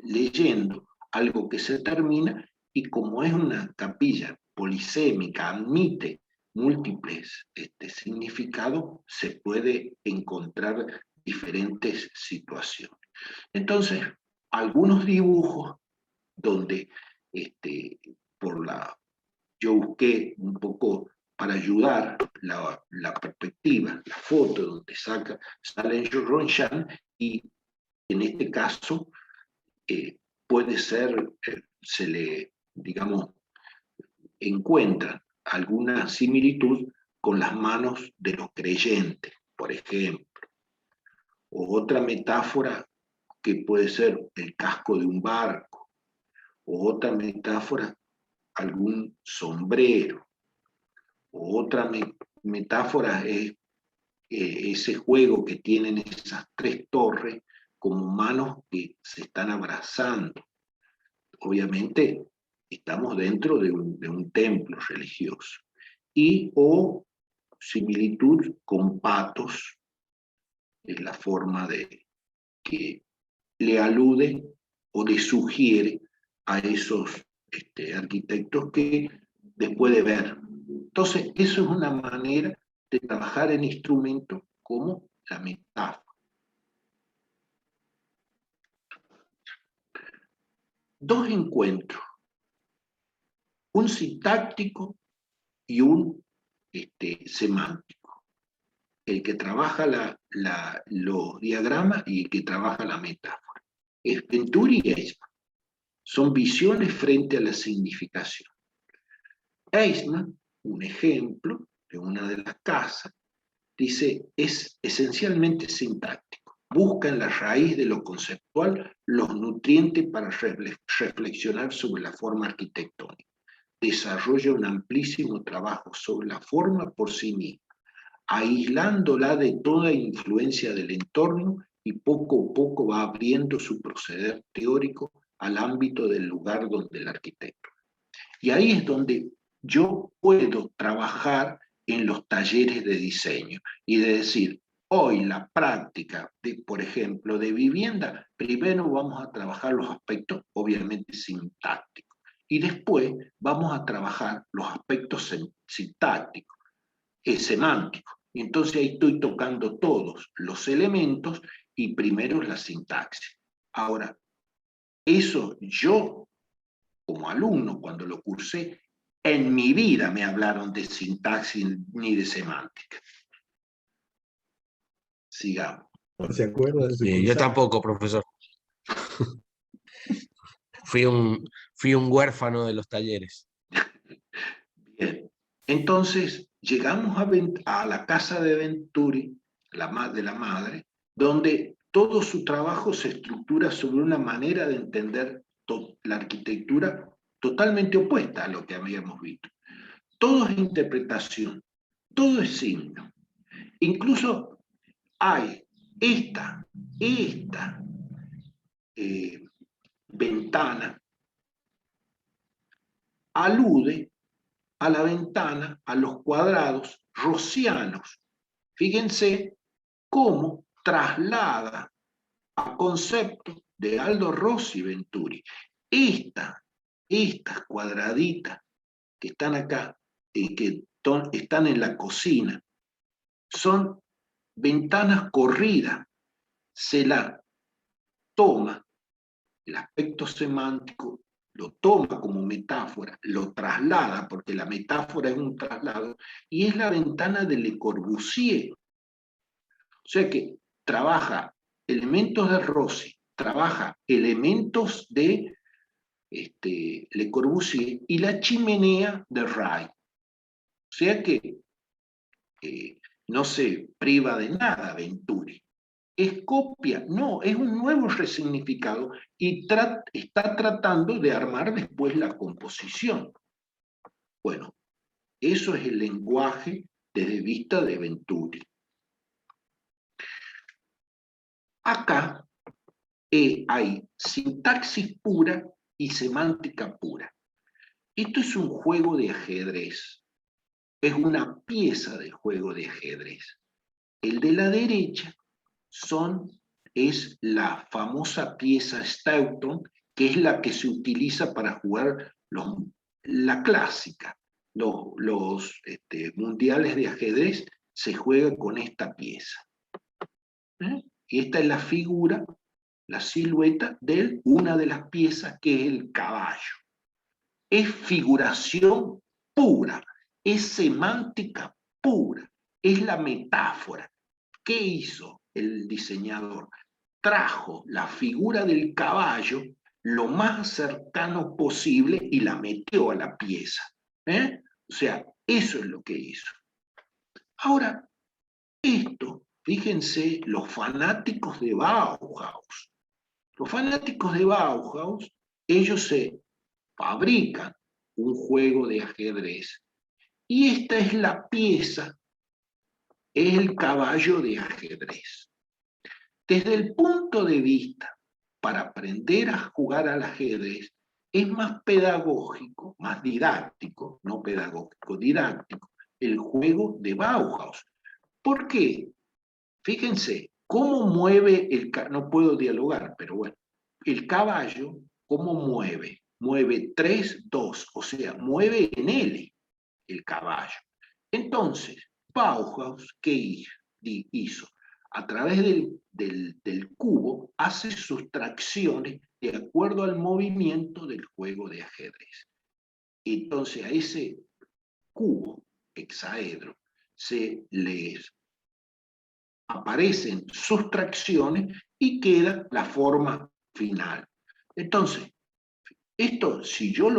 leyendo algo que se termina y como es una capilla polisémica, admite múltiples significados, se puede encontrar diferentes situaciones. Entonces, algunos dibujos donde yo busqué un poco para ayudar la perspectiva, la foto donde sale Ronshan y en este caso puede ser, se le, digamos, encuentra alguna similitud con las manos de los creyentes, por ejemplo. O otra metáfora que puede ser el casco de un barco, o otra metáfora, algún sombrero, o otra metáfora es ese juego que tienen esas tres torres como manos que se están abrazando. Obviamente estamos dentro de un templo religioso. Y o similitud con patos, es la forma de que le alude o le sugiere a esos arquitectos que después de ver. Entonces, eso es una manera de trabajar en instrumentos como la metáfora. Dos encuentros, un sintáctico y un semántico. El que trabaja los diagramas y el que trabaja la metáfora. Es Venturi y Eichmann. Son visiones frente a la significación. Eichmann, un ejemplo de una de las casas, dice, es esencialmente sintáctico. Busca en la raíz de lo conceptual los nutrientes para reflexionar sobre la forma arquitectónica. Desarrolla un amplísimo trabajo sobre la forma por sí misma, aislándola de toda influencia del entorno y poco a poco va abriendo su proceder teórico al ámbito del lugar donde el arquitecto. Y ahí es donde yo puedo trabajar en los talleres de diseño y de decir, hoy la práctica, por ejemplo, de vivienda, primero vamos a trabajar los aspectos obviamente sintácticos y después vamos a trabajar los aspectos sintácticos, semánticos. Y entonces ahí estoy tocando todos los elementos y primero la sintaxis. Ahora, eso yo, como alumno, cuando lo cursé, en mi vida me hablaron de sintaxis ni de semántica. Sigamos. ¿Se acuerda de su Yo tampoco, profesor. Fui un huérfano de los talleres. Bien. Entonces, llegamos a la casa de Venturi, de la madre, donde todo su trabajo se estructura sobre una manera de entender la arquitectura totalmente opuesta a lo que habíamos visto. Todo es interpretación, todo es signo. Incluso hay esta ventana, alude a la ventana, a los cuadrados rosianos. Fíjense cómo traslada a conceptos de Aldo Rossi Venturi. Estas cuadraditas que están acá, que están en la cocina, son ventanas corridas. Se la toma, el aspecto semántico lo toma como metáfora, lo traslada, porque la metáfora es un traslado, y es la ventana de Le Corbusier. O sea que trabaja elementos de Rossi, trabaja elementos de Le Corbusier y la chimenea de Ray. O sea que no se priva de nada Venturi. ¿Es copia? No, es un nuevo resignificado y está tratando de armar después la composición. Bueno, Eso es el lenguaje desde vista de Venturi. Acá hay sintaxis pura y semántica pura. Esto es un juego de ajedrez. Es una pieza de juego de ajedrez. El de la derecha es la famosa pieza Stoughton, que es la que se utiliza para jugar la clásica. Los mundiales de ajedrez se juegan con esta pieza. Y esta es la figura, la silueta de una de las piezas, que es el caballo. Es figuración pura, es semántica pura, es la metáfora. ¿Qué hizo el diseñador? Trajo la figura del caballo lo más cercano posible y la metió a la pieza. O sea, eso es lo que hizo. Ahora, esto, fíjense, los fanáticos de Bauhaus. Los fanáticos de Bauhaus, ellos se fabrican un juego de ajedrez. Y esta es la pieza, es el caballo de ajedrez. Desde el punto de vista para aprender a jugar al ajedrez, es más pedagógico, más didáctico, no pedagógico, didáctico, el juego de Bauhaus. ¿Por qué? Fíjense, cómo mueve no puedo dialogar, pero bueno, el caballo, ¿cómo mueve? Mueve 3, 2, o sea, mueve en L el caballo. Entonces, Bauhaus, ¿qué hizo? A través del cubo, hace sustracciones de acuerdo al movimiento del juego de ajedrez. Entonces, a ese cubo hexaedro se les aparecen sustracciones y queda la forma final. Entonces, esto, si yo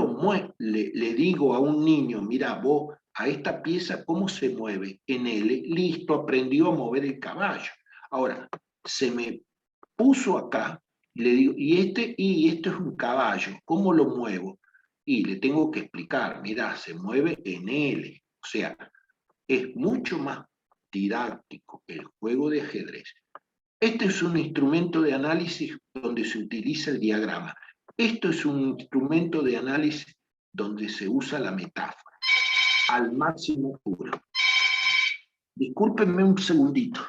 le digo a un niño, mira, vos a esta pieza, ¿cómo se mueve? En L, listo, aprendió a mover el caballo. Ahora, se me puso acá, y le digo, y esto es un caballo, ¿cómo lo muevo? Y le tengo que explicar, mira, se mueve en L. O sea, es mucho más didáctico el juego de ajedrez. Este es un instrumento de análisis donde se utiliza el diagrama. Esto es un instrumento de análisis donde se usa la metáfora, al máximo puro. Discúlpenme un segundito.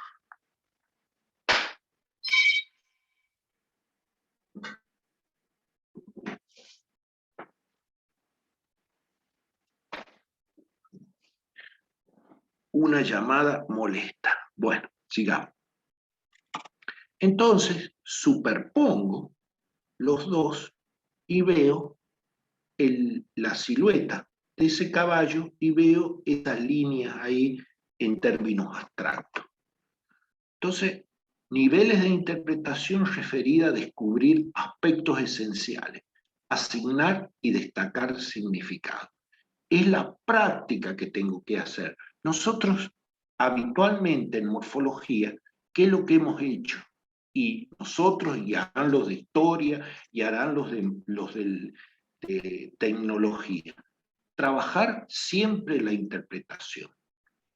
Una llamada molesta. Bueno, sigamos. Entonces, superpongo los dos y veo la silueta de ese caballo y veo estas líneas ahí en términos abstractos. Entonces, niveles de interpretación referida a descubrir aspectos esenciales, asignar y destacar significado. Es la práctica que tengo que hacer. Nosotros habitualmente en morfología, ¿qué es lo que hemos hecho? Y nosotros, y harán los de historia, y harán los de tecnología. Trabajar siempre la interpretación.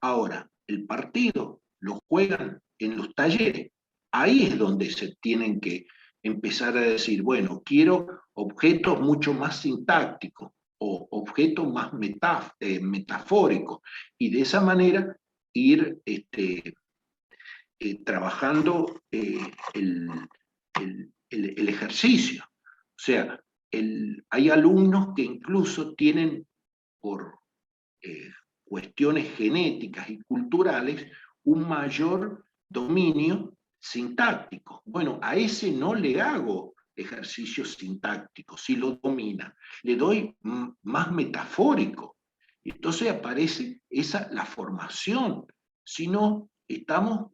Ahora, el partido lo juegan en los talleres. Ahí es donde se tienen que empezar a decir, bueno, quiero objetos mucho más sintácticos o objetos más metafóricos. Y de esa manera ir trabajando el ejercicio. O sea, hay alumnos que incluso tienen por cuestiones genéticas y culturales un mayor dominio sintáctico. Bueno, a ese no le hago ejercicios sintácticos, si lo domina, le doy más metafórico. Entonces aparece la formación, si no, estamos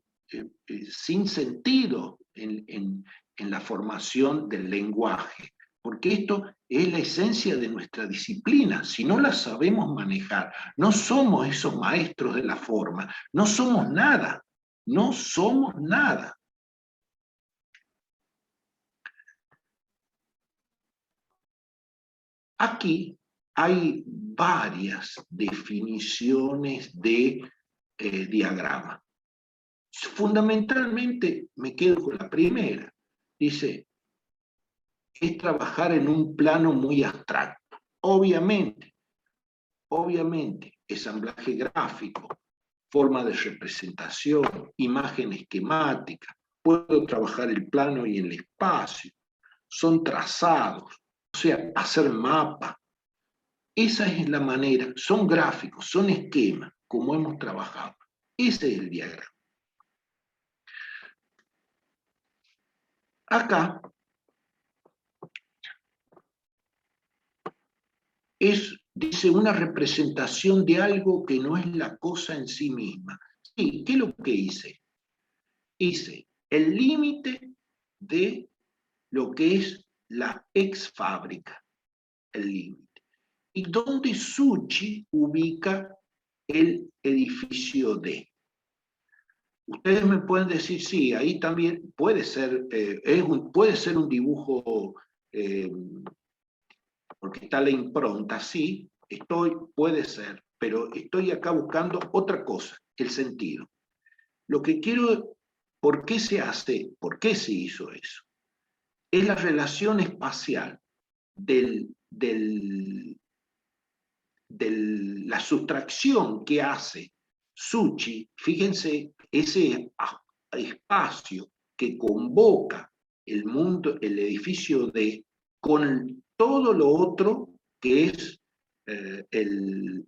sin sentido en la formación del lenguaje, porque esto es la esencia de nuestra disciplina. Si no la sabemos manejar, no somos esos maestros de la forma, no somos nada, no somos nada. Aquí hay varias definiciones de diagrama. Fundamentalmente me quedo con la primera. Dice, es trabajar en un plano muy abstracto. Obviamente, ensamblaje gráfico, forma de representación, imagen esquemática, puedo trabajar el plano y el espacio, son trazados, o sea, hacer mapas. Esa es la manera, son gráficos, son esquemas, como hemos trabajado. Ese es el diagrama. Acá dice, una representación de algo que no es la cosa en sí misma. Sí, ¿qué es lo que hice? Hice el límite de lo que es la ex fábrica, el límite. Y donde Suchi ubica el edificio D. Ustedes me pueden decir, sí, ahí también puede ser, puede ser un dibujo, porque está la impronta, sí, puede ser, pero estoy acá buscando otra cosa, el sentido. Lo que quiero, ¿por qué se hace? ¿Por qué se hizo eso? Es la relación espacial de la sustracción que hace Suchi. Fíjense, ese espacio que convoca el mundo, el edificio D, con todo lo otro que es el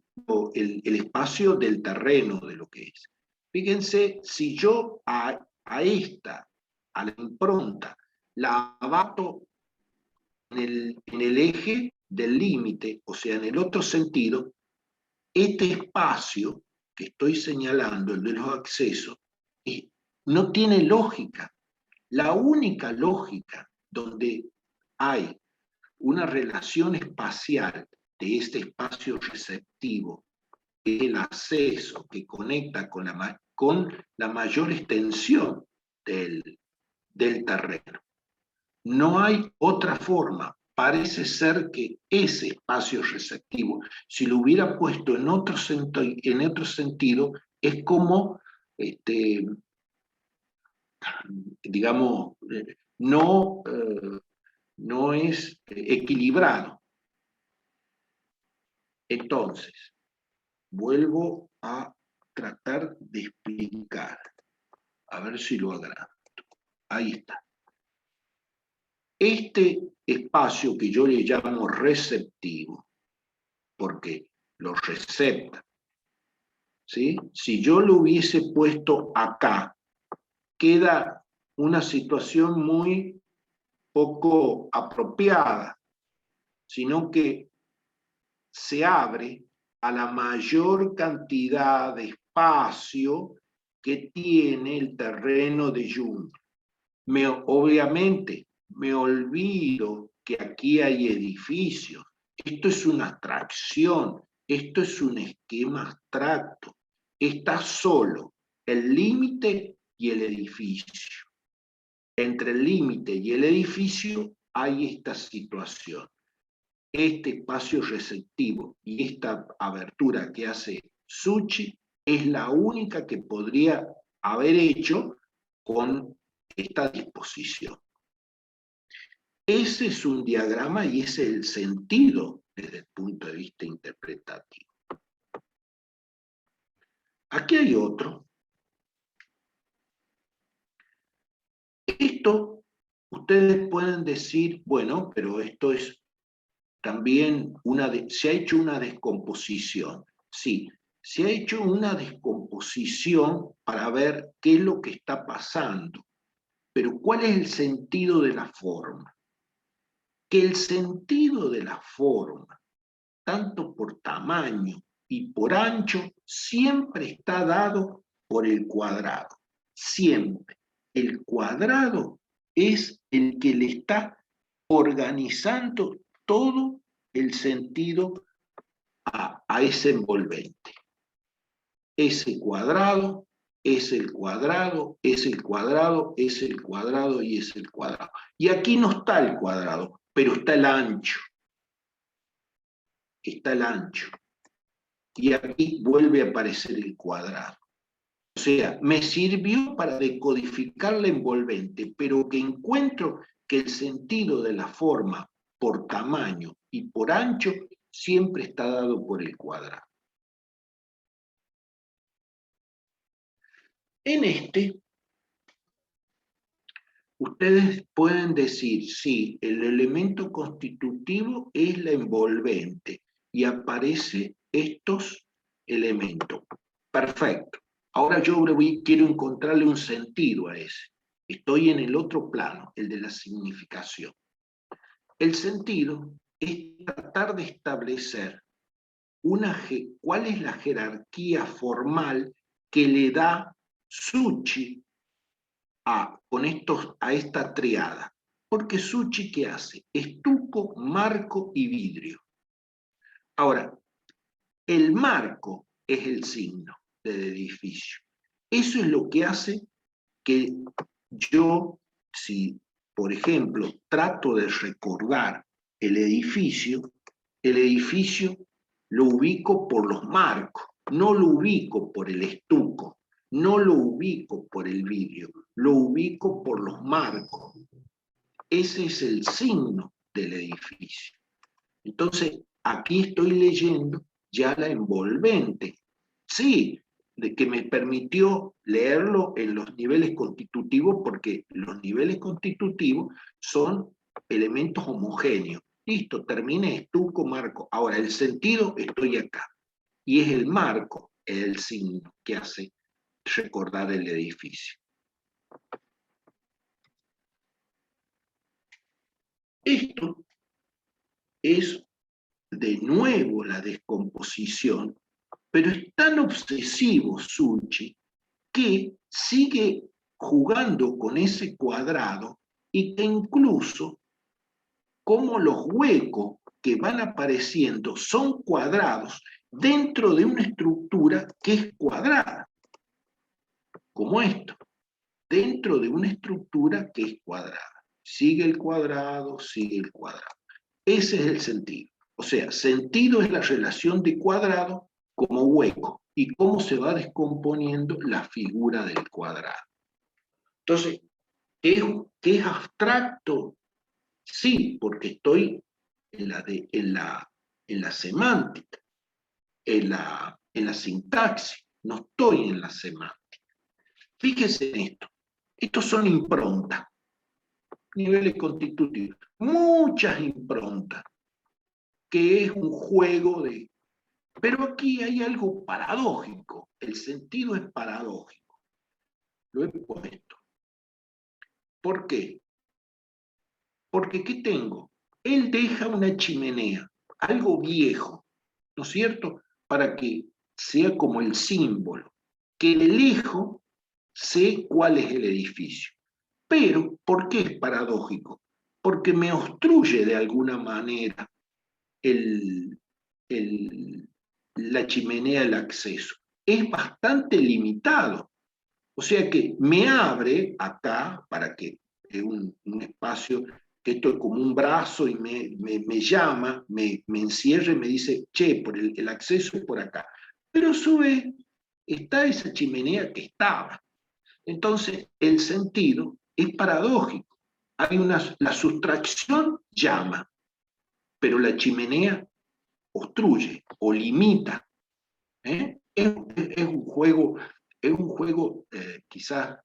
espacio del terreno de lo que es. Fíjense, si yo a la impronta, la abato en el eje del límite, o sea, en el otro sentido, este espacio que estoy señalando, el de los accesos, no tiene lógica. La única lógica donde hay una relación espacial de este espacio receptivo, el acceso que conecta con la mayor extensión del terreno. No hay otra forma. Parece ser que ese espacio receptivo, si lo hubiera puesto en otro sentido, es como, digamos, no es equilibrado. Entonces, vuelvo a tratar de explicar, a ver si lo agrando. Ahí está. Este espacio que yo le llamo receptivo, porque lo recepta, ¿sí? Si yo lo hubiese puesto acá, queda una situación muy poco apropiada, sino que se abre a la mayor cantidad de espacio que tiene el terreno de Jung. Obviamente, me olvido que aquí hay edificios. Esto es una abstracción, esto es un esquema abstracto. Está solo el límite y el edificio. Entre el límite y el edificio hay esta situación. Este espacio receptivo y esta abertura que hace Suchi es la única que podría haber hecho con esta disposición. Ese es un diagrama y ese es el sentido desde el punto de vista interpretativo. Aquí hay otro. Esto, ustedes pueden decir, bueno, pero esto es también se ha hecho una descomposición. Sí, se ha hecho una descomposición para ver qué es lo que está pasando. Pero ¿cuál es el sentido de la forma? Que el sentido de la forma, tanto por tamaño y por ancho, siempre está dado por el cuadrado. Siempre. El cuadrado es el que le está organizando todo el sentido a ese envolvente. Ese cuadrado es el cuadrado, es el cuadrado, es el cuadrado y es el cuadrado. Y aquí no está el cuadrado, pero está el ancho. está el ancho. Y aquí vuelve a aparecer el cuadrado. O sea, me sirvió para decodificar la envolvente, pero que encuentro que el sentido de la forma por tamaño y por ancho siempre está dado por el cuadrado. En este, ustedes pueden decir, sí, el elemento constitutivo es la envolvente y aparece estos elementos. Perfecto. Ahora yo quiero encontrarle un sentido a ese. Estoy en el otro plano, el de la significación. El sentido es tratar de establecer cuál es la jerarquía formal que le da Suchi a esta triada. Porque Suchi, ¿qué hace? Estuco, marco y vidrio. Ahora, el marco es el signo del edificio. Eso es lo que hace que yo, si por ejemplo trato de recordar el edificio lo ubico por los marcos, no lo ubico por el estuco, no lo ubico por el vidrio, lo ubico por los marcos. Ese es el signo del edificio. Entonces, aquí estoy leyendo ya la envolvente. Sí, de que me permitió leerlo en los niveles constitutivos, porque los niveles constitutivos son elementos homogéneos. Listo, terminé, estuco, marco. Ahora, el sentido, estoy acá. Y es el marco, el signo que hace recordar el edificio. Esto es de nuevo la descomposición, pero es tan obsesivo Sulci que sigue jugando con ese cuadrado y que incluso como los huecos que van apareciendo son cuadrados dentro de una estructura que es cuadrada, como esto, dentro de una estructura que es cuadrada. Sigue el cuadrado, sigue el cuadrado. Ese es el sentido. O sea, sentido es la relación de cuadrado como hueco y cómo se va descomponiendo la figura del cuadrado. Entonces, ¿qué es abstracto? Sí, porque estoy en la semántica, en la sintaxis, no estoy en la semántica. Fíjense en esto. Estos son improntas, niveles constitutivos, muchas improntas, que es un juego de... Pero aquí hay algo paradójico, el sentido es paradójico. Lo he puesto. ¿Por qué? Porque ¿qué tengo? Él deja una chimenea, algo viejo, ¿no es cierto? Para que sea como el símbolo, que de lejos sé cuál es el edificio. Pero, ¿por qué es paradójico? Porque me obstruye de alguna manera el, la chimenea, el acceso. Es bastante limitado. O sea que me abre acá, para que un espacio, que esto es como un brazo y me llama, me encierra y me dice, che, el acceso es por acá. Pero a su vez está esa chimenea que estaba. Entonces, el sentido es paradójico. La sustracción llama, pero la chimenea obstruye o limita. ¿Eh? Es un juego, quizás,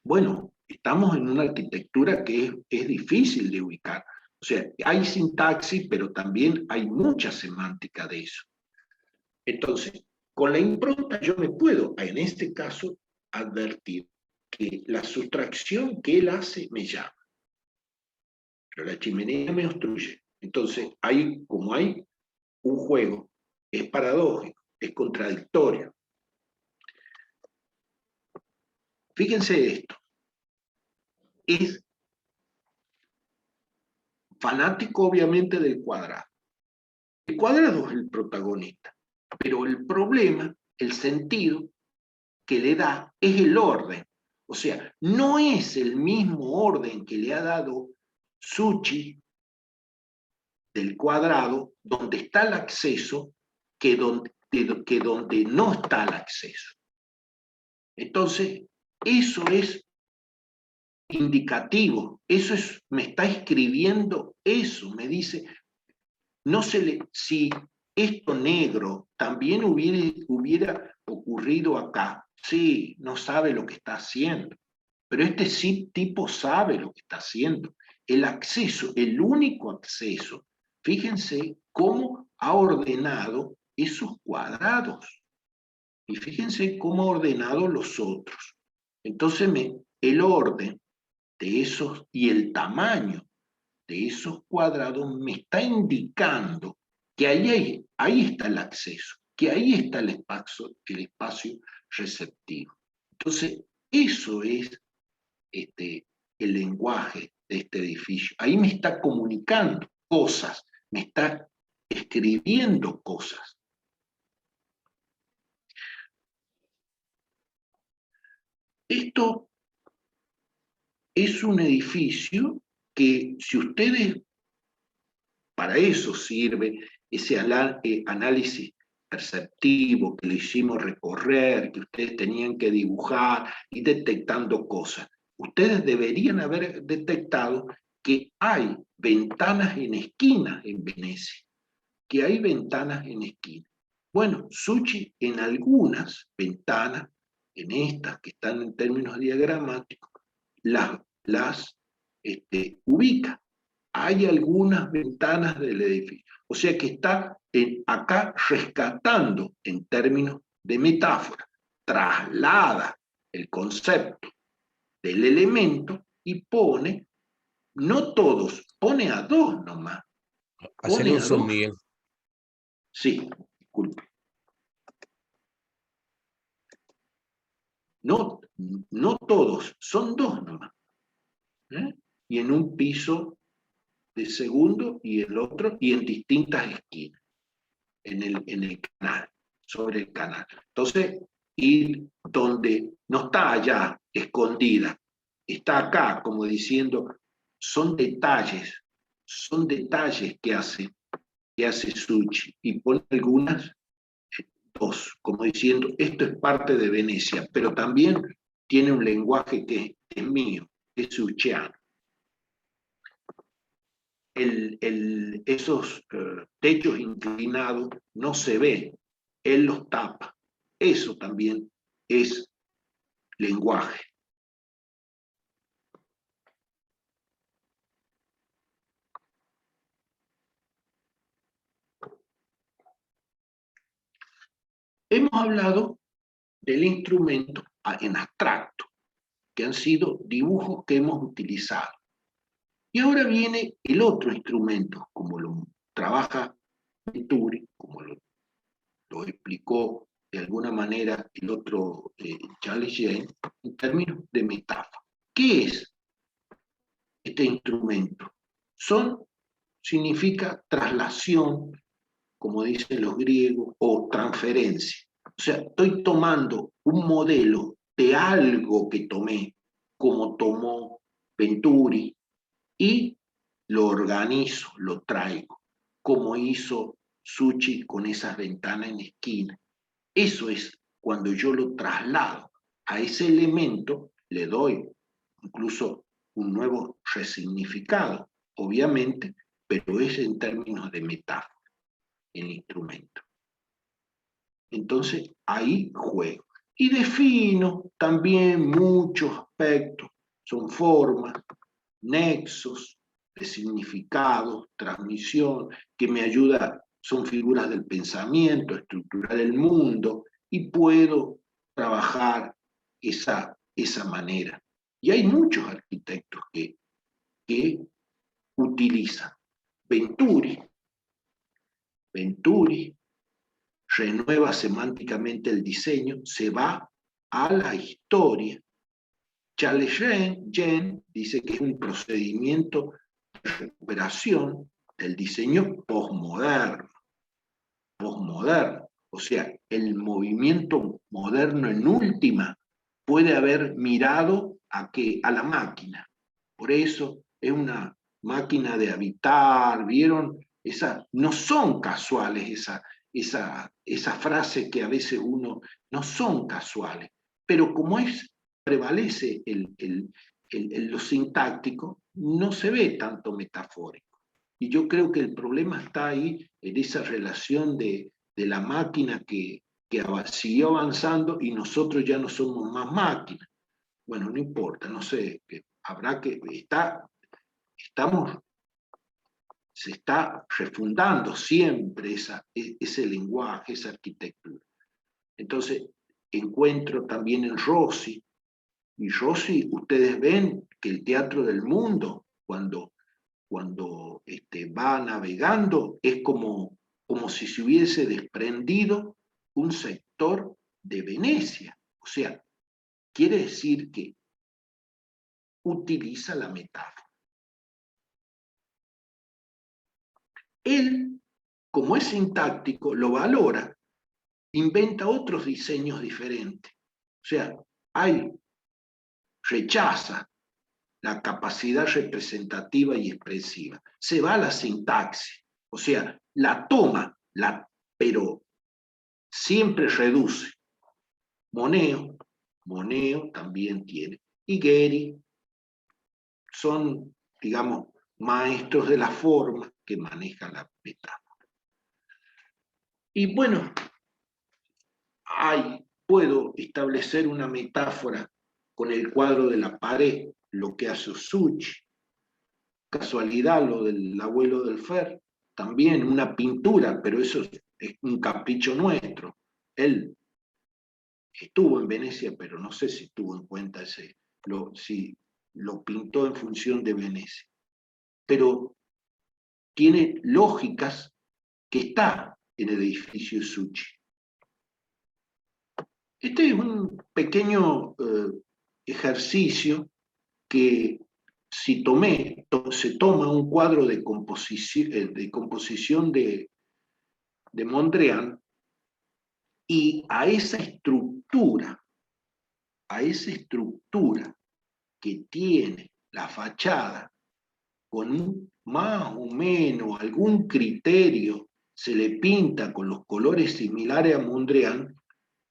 bueno, estamos en una arquitectura que es difícil de ubicar. O sea, hay sintaxis, pero también hay mucha semántica de eso. Entonces, con la impronta yo me puedo, en este caso, advertir que la sustracción que él hace me llama, pero la chimenea me obstruye. Entonces, como hay un juego, es paradójico, es contradictorio. Fíjense esto, es fanático obviamente del cuadrado. El cuadrado es el protagonista, pero el problema, el sentido que le da es el orden. O sea, no es el mismo orden que le ha dado Suchi del cuadrado donde está el acceso que donde no está el acceso. Entonces, eso es indicativo, eso es, me está escribiendo eso, me dice, no se le, si esto negro también hubiera ocurrido acá, sí, no sabe lo que está haciendo, pero este sí tipo sabe lo que está haciendo. El acceso, el único acceso, fíjense cómo ha ordenado esos cuadrados y fíjense cómo ha ordenado los otros. Entonces el orden de esos y el tamaño de esos cuadrados me está indicando que ahí está el acceso, que ahí está el espacio receptivo. Entonces, eso es el lenguaje de este edificio. Ahí me está comunicando cosas, me está escribiendo cosas. Esto es un edificio que si ustedes, para eso sirve ese análisis perceptivo que le hicimos recorrer, que ustedes tenían que dibujar y detectando cosas. Ustedes deberían haber detectado que hay ventanas en esquinas en Venecia, que hay ventanas en esquinas. Bueno, Suchi en algunas ventanas, en estas que están en términos diagramáticos, las ubica. Hay algunas ventanas del edificio. O sea que está acá rescatando en términos de metáfora, traslada el concepto del elemento y pone, no todos, pone a dos nomás. Hacerle Pone un a zoom, dos. Miguel. Sí, disculpe. No, no todos, son dos nomás. ¿Eh? Y en un piso de segundo y el otro, y en distintas esquinas, en el canal, sobre el canal. Entonces, y donde no está allá escondida, está acá, como diciendo, son detalles que hace Suchi, y pone algunas dos, como diciendo, esto es parte de Venecia, pero también tiene un lenguaje que es mío, es suchiano. Esos techos inclinados no se ven, él los tapa. Eso también es lenguaje. Hemos hablado del instrumento en abstracto, que han sido dibujos que hemos utilizado. Y ahora viene el otro instrumento, como lo trabaja Venturi, como lo explicó de alguna manera el otro Charles Jane, en términos de metáfora. ¿Qué es este instrumento? Significa traslación, como dicen los griegos, o transferencia. O sea, estoy tomando un modelo de algo que tomé, como tomó Venturi, y lo organizo, lo traigo, como hizo Suchi con esas ventanas en esquina. Eso es cuando yo lo traslado a ese elemento, le doy incluso un nuevo resignificado, obviamente, pero es en términos de metáfora, el instrumento. Entonces, ahí juego. Y defino también muchos aspectos, son formas, nexos de significado, transmisión, que me ayuda, son figuras del pensamiento, estructurar el mundo, y puedo trabajar esa manera. Y hay muchos arquitectos que utilizan. Venturi renueva semánticamente el diseño, se va a la historia. Charles Jean dice que es un procedimiento de recuperación del diseño posmoderno. O sea, el movimiento moderno en última puede haber mirado a la máquina. Por eso es una máquina de habitar, ¿vieron? no son casuales esa frase que a veces uno, no son casuales, pero como prevalece lo sintáctico, no se ve tanto metafórico. Y yo creo que el problema está ahí, en esa relación de la máquina que siguió avanzando y nosotros ya no somos más máquinas. Bueno, no importa, no sé, se está refundando siempre ese lenguaje, esa arquitectura. Entonces, encuentro también en Rossi, y Rossi, ustedes ven que el teatro del mundo, cuando va navegando, es como si se hubiese desprendido un sector de Venecia. O sea, quiere decir que utiliza la metáfora. Él, como es sintáctico, lo valora, inventa otros diseños diferentes. O sea, rechaza la capacidad representativa y expresiva. Se va a la sintaxis, o sea, la toma, pero siempre reduce. Moneo también tiene. Y Gehry son, digamos, maestros de la forma que manejan la metáfora. Y bueno, puedo establecer una metáfora con el cuadro de la pared, lo que hace Osuchi. Casualidad lo del abuelo del Fer, también una pintura, pero eso es un capricho nuestro. Él estuvo en Venecia, pero no sé si tuvo en cuenta si lo pintó en función de Venecia. Pero tiene lógicas que está en el edificio Suchi. Este es un pequeño ejercicio que si se toma un cuadro de composición de Mondrian y a esa estructura que tiene la fachada, con más o menos algún criterio, se le pinta con los colores similares a Mondrian,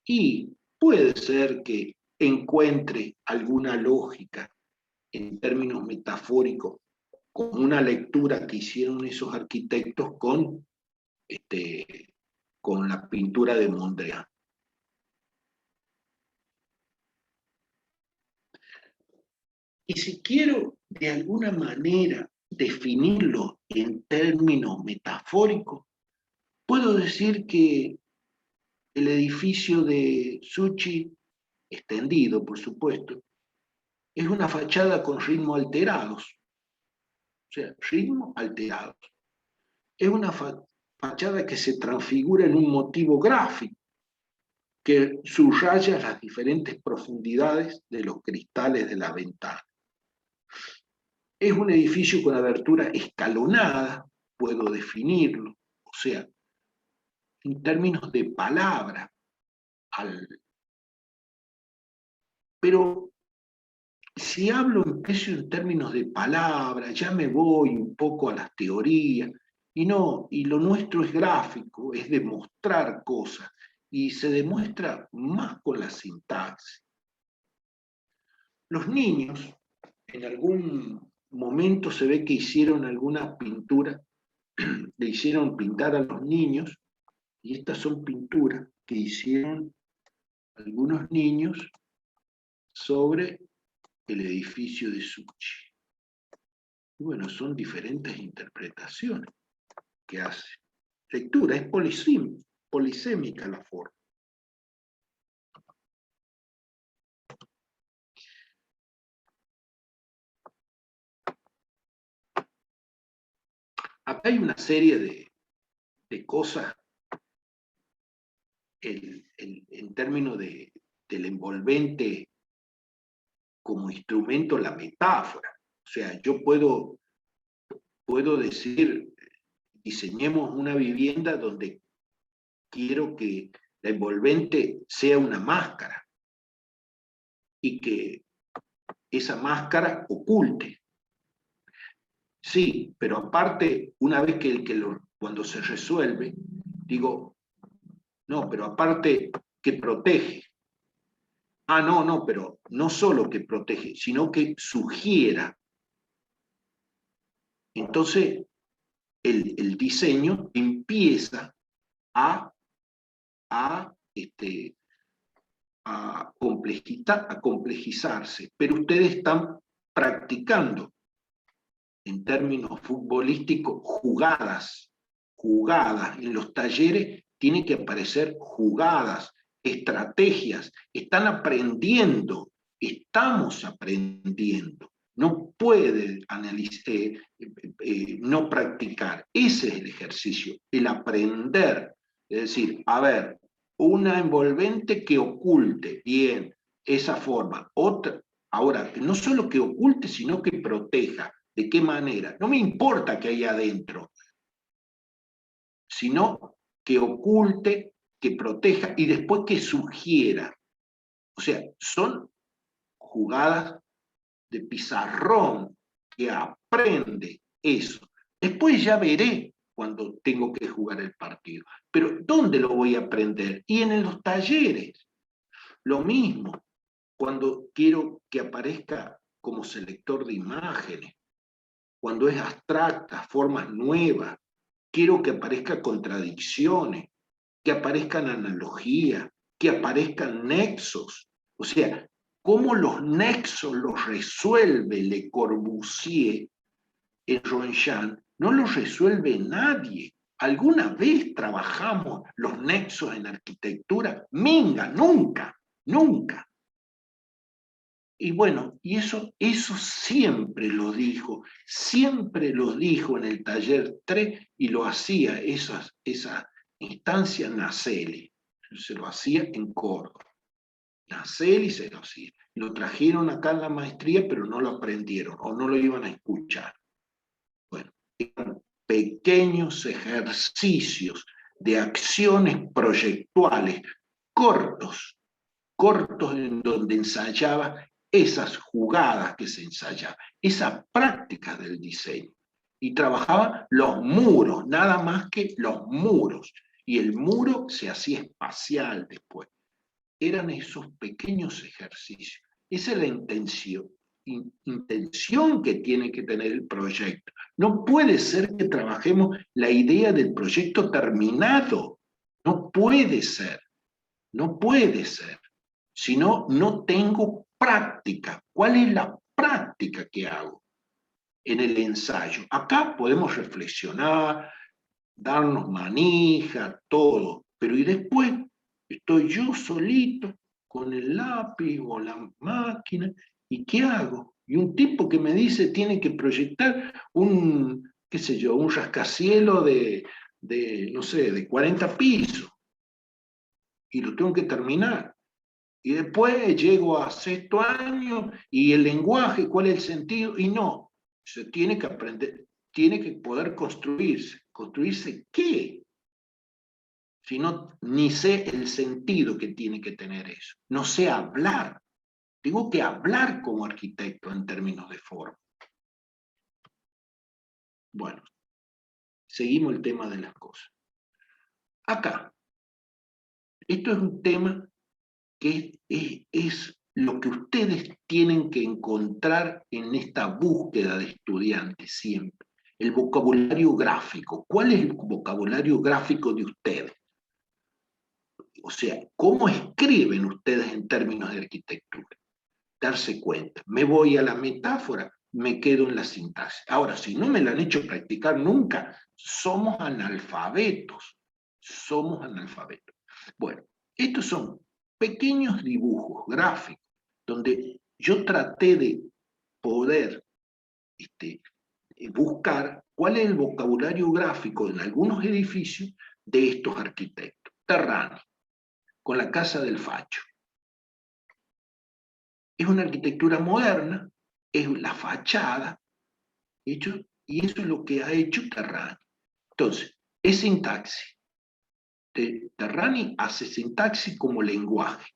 y puede ser que encuentre alguna lógica en términos metafóricos, con una lectura que hicieron esos arquitectos con la pintura de Mondrian. Y si quiero de alguna manera definirlo en términos metafóricos, puedo decir que el edificio de Suchi, extendido por supuesto, es una fachada con ritmos alterados. O sea, ritmos alterados. Es una fachada que se transfigura en un motivo gráfico que subraya las diferentes profundidades de los cristales de la ventana. Es un edificio con abertura escalonada, puedo definirlo, o sea, en términos de palabra. Pero si hablo en términos de palabra, ya me voy un poco a las teorías, y lo nuestro es gráfico, es demostrar cosas, y se demuestra más con la sintaxis. Los niños, en algún momento se ve que hicieron alguna pintura, le hicieron pintar a los niños, y estas son pinturas que hicieron algunos niños sobre el edificio de Suchi. Y bueno, son diferentes interpretaciones que hace. Lectura, es polisémica la forma. Acá hay una serie de cosas en términos del envolvente como instrumento, la metáfora. O sea, yo puedo decir, diseñemos una vivienda donde quiero que la envolvente sea una máscara y que esa máscara oculte. Sí, pero aparte, una vez cuando se resuelve, digo, no, pero aparte que protege. Ah, no, no, pero no solo que protege, sino que sugiera. Entonces, el diseño empieza a, a, este, a complejizarse, pero ustedes están practicando, en términos futbolísticos, jugadas. En los talleres tienen que aparecer jugadas, estrategias. Están aprendiendo, estamos aprendiendo. No puede no practicar. Ese es el ejercicio, el aprender. Es decir, a ver, una envolvente que oculte, bien, esa forma. Otra, ahora, no solo que oculte, sino que proteja. ¿De qué manera? No me importa que haya adentro, sino que oculte, que proteja y después que sugiera. O sea, son jugadas de pizarrón que aprende eso. Después ya veré cuando tengo que jugar el partido. Pero ¿dónde lo voy a aprender? Y en los talleres. Lo mismo, cuando quiero que aparezca como selector de imágenes, cuando es abstracta, formas nuevas, quiero que aparezcan contradicciones, que aparezcan analogías, que aparezcan nexos. O sea, cómo los nexos los resuelve Le Corbusier en Ronshan, no los resuelve nadie. ¿Alguna vez trabajamos los nexos en arquitectura? Minga, nunca, nunca. Y bueno, y eso siempre lo dijo en el taller 3 y lo hacía esa instancia Naceli, se lo hacía en Córdoba. Naceli se lo hacía. Lo trajeron acá en la maestría, pero no lo aprendieron o no lo iban a escuchar. Bueno, eran pequeños ejercicios de acciones proyectuales cortos en donde ensayaba esas jugadas que se ensayaban, esa práctica del diseño. Y trabajaba los muros, nada más que los muros. Y el muro se hacía espacial después. Eran esos pequeños ejercicios. Esa es la intención que tiene que tener el proyecto. No puede ser que trabajemos la idea del proyecto terminado. No puede ser. No puede ser. Si no, no tengo práctica. ¿Cuál es la práctica que hago en el ensayo? Acá podemos reflexionar, darnos manija, todo, pero y después estoy yo solito con el lápiz o la máquina, ¿y qué hago? Y un tipo que me dice tiene que proyectar qué sé yo, un rascacielos no sé, de 40 pisos, y lo tengo que terminar. Y después llego a sexto año y el lenguaje, ¿cuál es el sentido? Y no, se tiene que aprender, tiene que poder construirse. ¿Construirse qué? Si no, ni sé el sentido que tiene que tener eso. No sé hablar. Tengo que hablar como arquitecto en términos de forma. Bueno, seguimos el tema de las cosas. Acá, esto es un tema que es lo que ustedes tienen que encontrar en esta búsqueda de estudiantes siempre. El vocabulario gráfico. ¿Cuál es el vocabulario gráfico de ustedes? O sea, ¿cómo escriben ustedes en términos de arquitectura? Darse cuenta. Me voy a la metáfora, me quedo en la sintaxis. Ahora, si no me la han hecho practicar nunca, somos analfabetos. Somos analfabetos. Bueno, estos son pequeños dibujos gráficos donde yo traté de poder buscar cuál es el vocabulario gráfico en algunos edificios de estos arquitectos. Terrani, con la Casa del Facho. Es una arquitectura moderna, es la fachada, hecho, y eso es lo que ha hecho Terrani. Entonces, es sintaxis. Terrani hace sintaxis como lenguaje.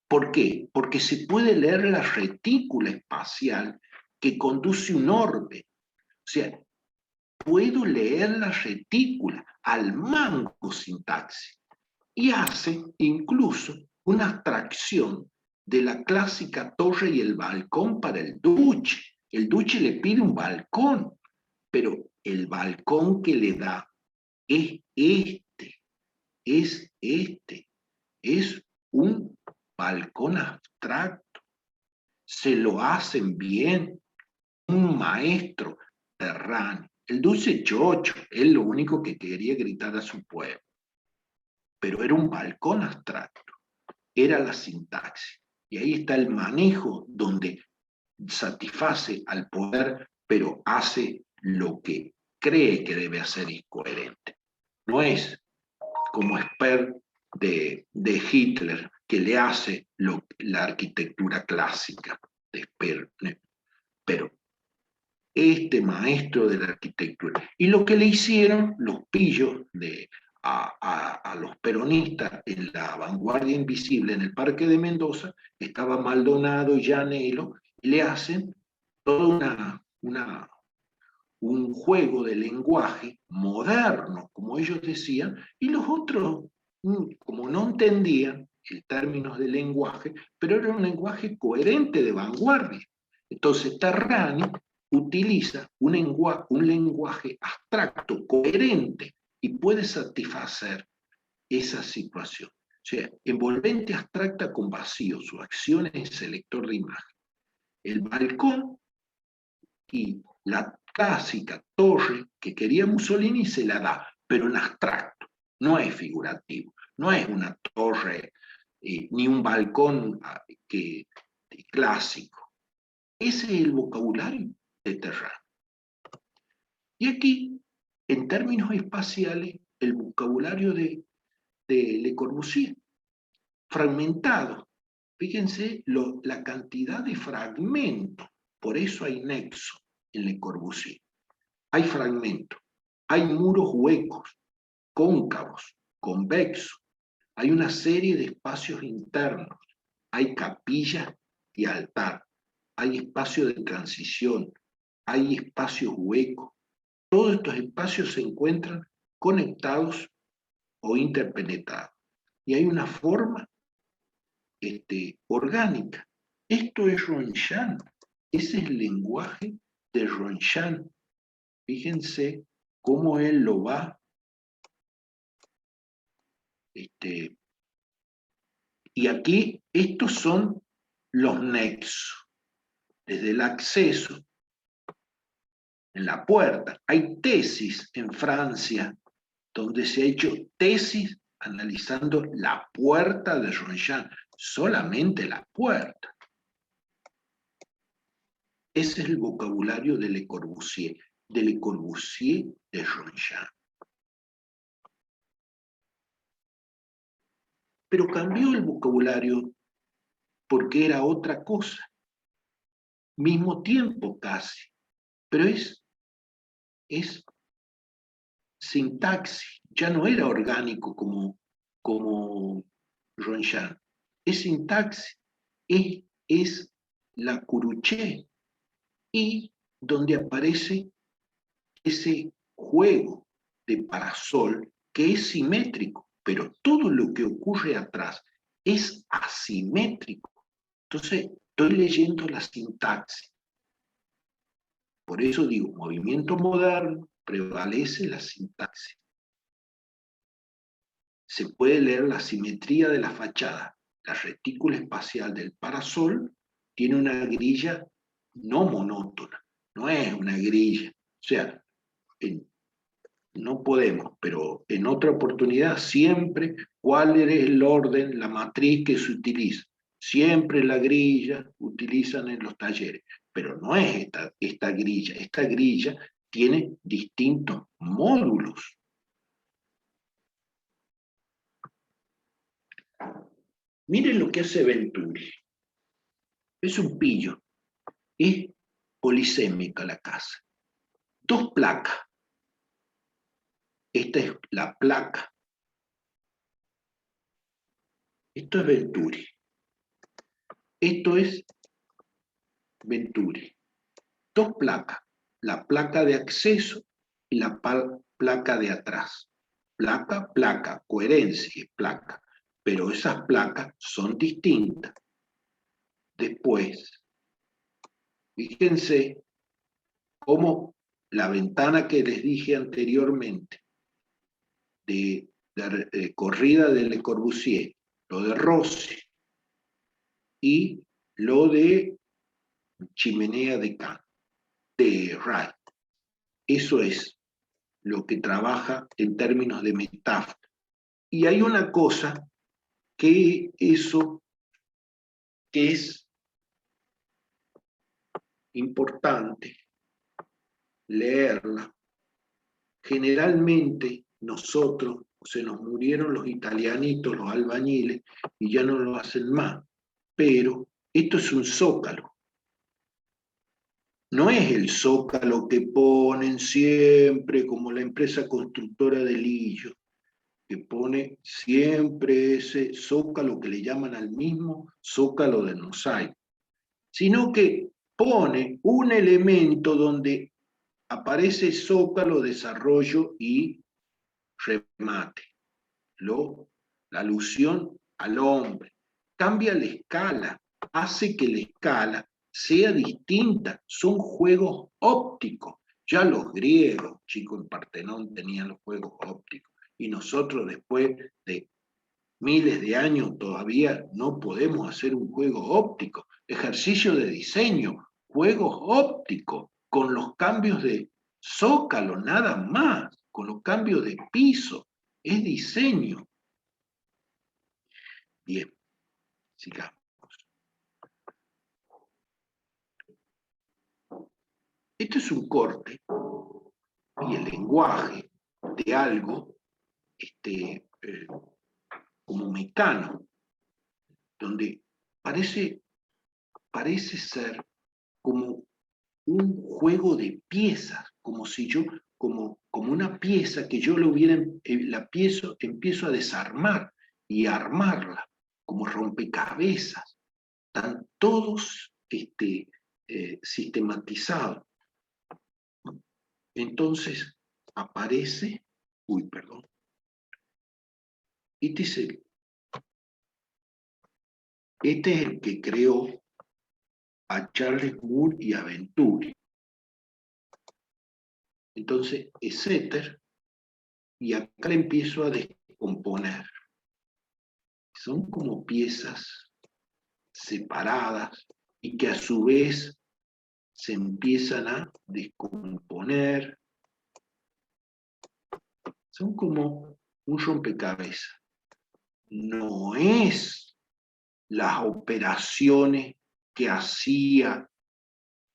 ¿Por qué? Porque se puede leer la retícula espacial que conduce un orbe. sea, puedo leer la retícula al mango sintaxis. Y hace incluso una abstracción de la clásica torre y el balcón para el duce. El duce le pide un balcón, pero el balcón que le da es es un balcón abstracto. Se lo hacen bien, un maestro Terrani. El dulce chocho, él lo único que quería gritar a su pueblo, pero era un balcón abstracto, era la sintaxis. Y ahí está el manejo donde satisface al poder, pero hace lo que cree que debe hacer y coherente. No es como Speer de Hitler, que le hace la arquitectura clásica de Speer, pero este maestro de la arquitectura. Y lo que le hicieron los pillos a los peronistas en la vanguardia invisible en el Parque de Mendoza, estaba Maldonado y Llanelo, y le hacen toda un juego de lenguaje moderno, como ellos decían, y los otros, como no entendían el términos de lenguaje, pero era un lenguaje coherente de vanguardia. Entonces, Terrani utiliza un lenguaje abstracto, coherente, y puede satisfacer esa situación. O sea, envolvente abstracta con vacío, su acción es selector de imagen. El balcón y la clásica torre que quería Mussolini se la da, pero en abstracto, no es figurativo, no es una torre ni un balcón clásico. Ese es el vocabulario de Terrani. Y aquí, en términos espaciales, el vocabulario de Le Corbusier, fragmentado. Fíjense la cantidad de fragmentos, por eso hay nexo en Le Corbusier. Hay fragmentos, hay muros huecos, cóncavos, convexos, hay una serie de espacios internos, hay capillas y altar, hay espacios de transición, hay espacios huecos. Todos estos espacios se encuentran conectados o interpenetrados. Y hay una forma orgánica. Esto es Ronshan. Ese es el lenguaje de Ronshan. Fíjense cómo él lo va. Y aquí estos son los nexos. Desde el acceso, en la puerta. Hay tesis en Francia donde se ha hecho tesis analizando la puerta de Ronshan, solamente la puerta. Ese es el vocabulario de Le Corbusier de Ronshan. Pero cambió el vocabulario porque era otra cosa, mismo tiempo casi, pero es sintaxis, ya no era orgánico como Ronshan, es sintaxis, es la curuché, y donde aparece ese juego de parasol que es simétrico, pero todo lo que ocurre atrás es asimétrico. Entonces, estoy leyendo la sintaxis. Por eso digo, movimiento moderno, prevalece la sintaxis. Se puede leer la simetría de la fachada. La retícula espacial del parasol tiene una grilla no monótona, no es una grilla. O sea, no podemos, pero en otra oportunidad siempre, ¿cuál es el orden, la matriz que se utiliza? Siempre la grilla utilizan en los talleres, pero no es esta grilla tiene distintos módulos. Miren lo que hace Venturi. Es un pillo, es polisémica la casa. Dos placas. Esta es la placa. Esto es Venturi. Esto es Venturi. Dos placas. la placa de acceso y la placa de atrás. Placa, placa, coherencia, placa. Pero esas placas son distintas. Después, fíjense cómo la ventana que les dije anteriormente, de corrida de Le Corbusier, lo de Rossi y lo de chimenea de Kant, de Wright. Eso es lo que trabaja en términos de metáfora. Y hay una cosa que eso es importante leerla. Generalmente nosotros, se nos murieron los italianitos, los albañiles, y ya no lo hacen más. Pero esto es un zócalo. No es el zócalo que ponen siempre como la empresa constructora de Lillo, que pone siempre ese zócalo que le llaman al mismo zócalo del mosaico, sino que pone un elemento donde aparece zócalo, desarrollo y remate, la alusión al hombre. Cambia la escala, hace que la escala sea distinta, son juegos ópticos. Ya los griegos, chicos, en Partenón tenían los juegos ópticos, y nosotros después de miles de años todavía no podemos hacer un juego óptico. Ejercicio de diseño, juegos ópticos, con los cambios de zócalo, nada más, con los cambios de piso, es diseño. Bien, sigamos. Este es un corte y el lenguaje de algo como Mecano, donde parece ser como un juego de piezas, como si yo, como una pieza que yo empiezo a desarmar y a armarla, como rompecabezas. Están todos sistematizados. Entonces aparece, este es el que creó a Charles Moore y a Venturi. Entonces es éter, y acá le empiezo a descomponer. Son como piezas separadas y que a su vez se empiezan a descomponer. Son como un rompecabezas. No es las operaciones que hacía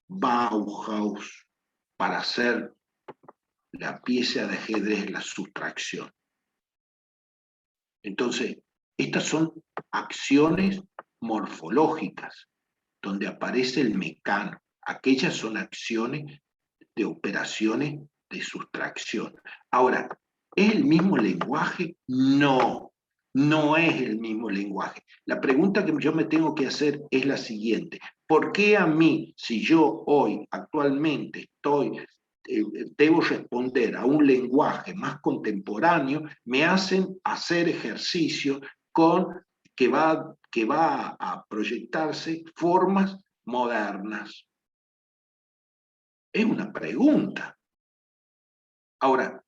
Bauhaus para hacer la pieza de ajedrez, la sustracción. Entonces, estas son acciones morfológicas, donde aparece el mecano. Aquellas son acciones de operaciones de sustracción. Ahora, ¿es el mismo lenguaje? No, no es el mismo lenguaje. La pregunta que yo me tengo que hacer es la siguiente. ¿Por qué a mí, si yo hoy, actualmente, debo responder a un lenguaje más contemporáneo, me hacen hacer ejercicios que va a proyectarse formas modernas? Es una pregunta. Ahora,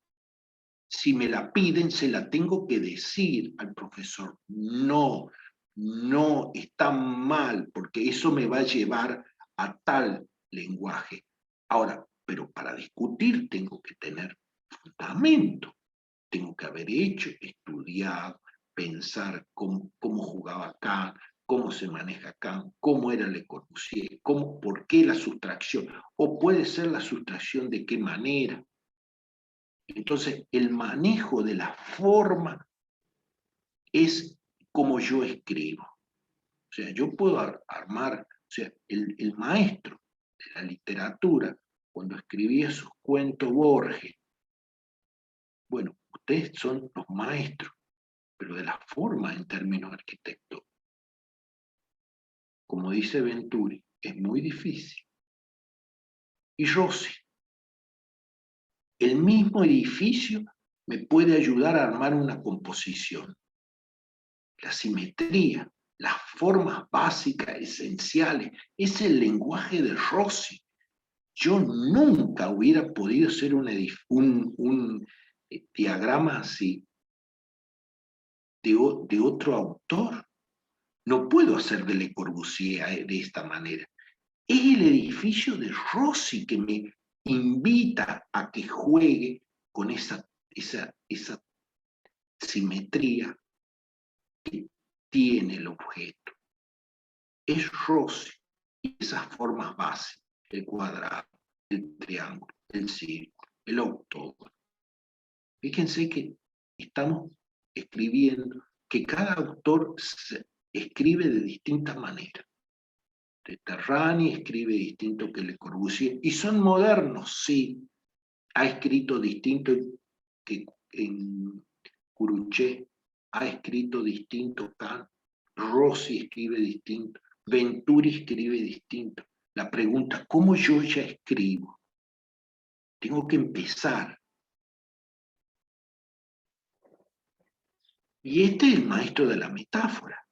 si me la piden, se la tengo que decir al profesor. No, no, está mal, porque eso me va a llevar a tal lenguaje. Ahora, pero para discutir tengo que tener fundamento. Tengo que haber hecho, estudiado, pensar cómo jugaba Kant, cómo se maneja Kant, cómo era Le Corbusier, por qué la sustracción, o puede ser la sustracción de qué manera. Entonces, el manejo de la forma es como yo escribo. O sea, yo puedo armar, o sea, el maestro de la literatura, cuando escribía sus cuentos Borges, bueno, ustedes son los maestros, pero de la forma en términos arquitectónicos. Como dice Venturi, es muy difícil. Y Rossi, el mismo edificio me puede ayudar a armar una composición. La simetría, las formas básicas, esenciales, es el lenguaje de Rossi. Yo nunca hubiera podido hacer un diagrama así de otro autor. No puedo hacer de Le Corbusier de esta manera. Es el edificio de Rossi que me invita a que juegue con esa simetría que tiene el objeto. Es Rossi y esas formas básicas, el cuadrado, el triángulo, el círculo, el octógono. Fíjense que estamos escribiendo, que cada autor escribe de distintas maneras. Terrani escribe distinto que Le Corbusier, y son modernos, sí. Ha escrito distinto que en Curuchet, ha escrito distinto Kant, Rossi escribe distinto, Venturi escribe distinto. La pregunta, ¿cómo yo ya escribo? Tengo que empezar. Y este es el maestro de la metáfora,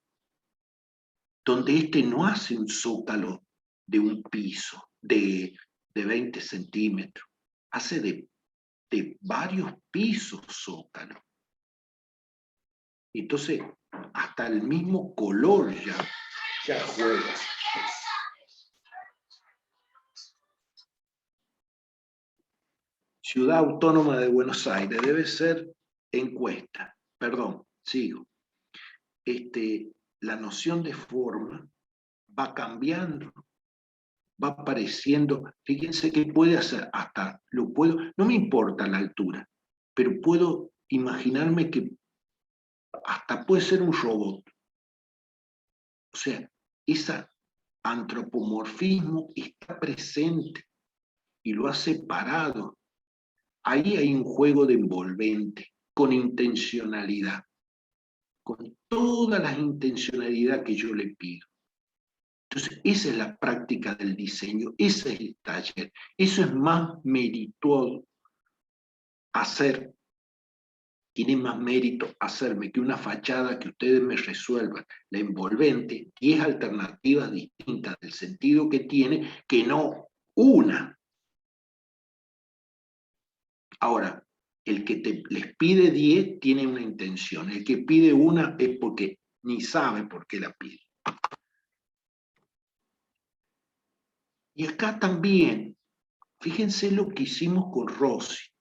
donde este no hace un zócalo de un piso, de 20 centímetros, hace de varios pisos zócalo. Entonces, hasta el mismo color ya juega. Ciudad Autónoma de Buenos Aires, debe ser encuesta. Perdón, sigo. La noción de forma va cambiando, va apareciendo. Fíjense que puede hacer, hasta lo puedo, no me importa la altura, pero puedo imaginarme que hasta puede ser un robot. O sea, ese antropomorfismo está presente y lo ha separado. Ahí hay un juego de envolvente, con intencionalidad, con toda la intencionalidad que yo le pido. Entonces, esa es la práctica del diseño, ese es el taller. Eso es más meritoso hacer, tiene más mérito hacerme que una fachada que ustedes me resuelvan, la envolvente, 10 alternativas distintas del sentido que tiene, que no una. Ahora, el que les pide 10 tiene una intención, el que pide una es porque ni sabe por qué la pide. Y acá también, fíjense lo que hicimos con Rossi.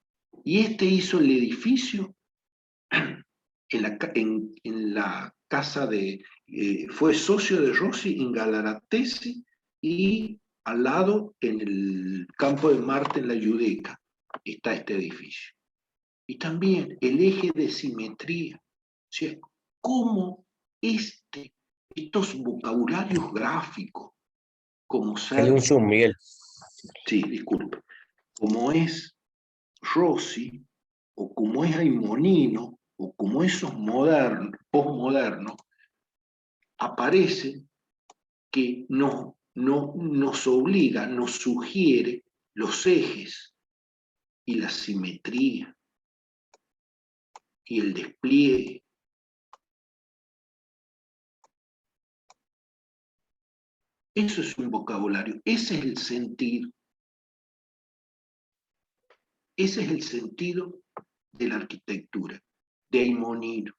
Y hizo el edificio en la casa de... fue socio de Rossi en Galaratesi y al lado, en el campo de Marte, en la Yudeca, está este edificio. Y también el eje de simetría. O sea, cómo estos vocabularios gráficos, como Hay ser... un zoom, Miguel. Sí, disculpe. Como es Rossi, o como es Aimonino, o como esos postmodernos, aparece que nos obliga, nos sugiere los ejes y la simetría y el despliegue. Eso es un vocabulario, ese es el sentido. Ese es el sentido de la arquitectura, de Aimonino.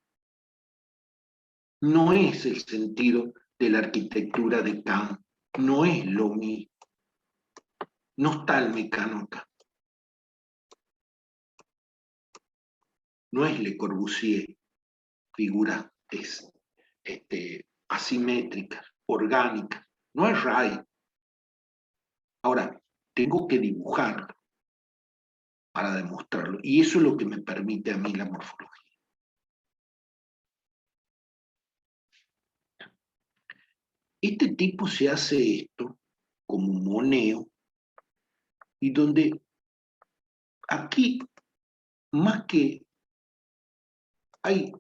No es el sentido de la arquitectura de Kant, no es lo mismo. No está el Mecano acá. No es Le Corbusier, figuras asimétricas, orgánicas. No es Ray. Ahora, tengo que dibujarlo para demostrarlo. Y eso es lo que me permite a mí la morfología. Este tipo se hace esto como un moneo, y donde aquí, más que hay,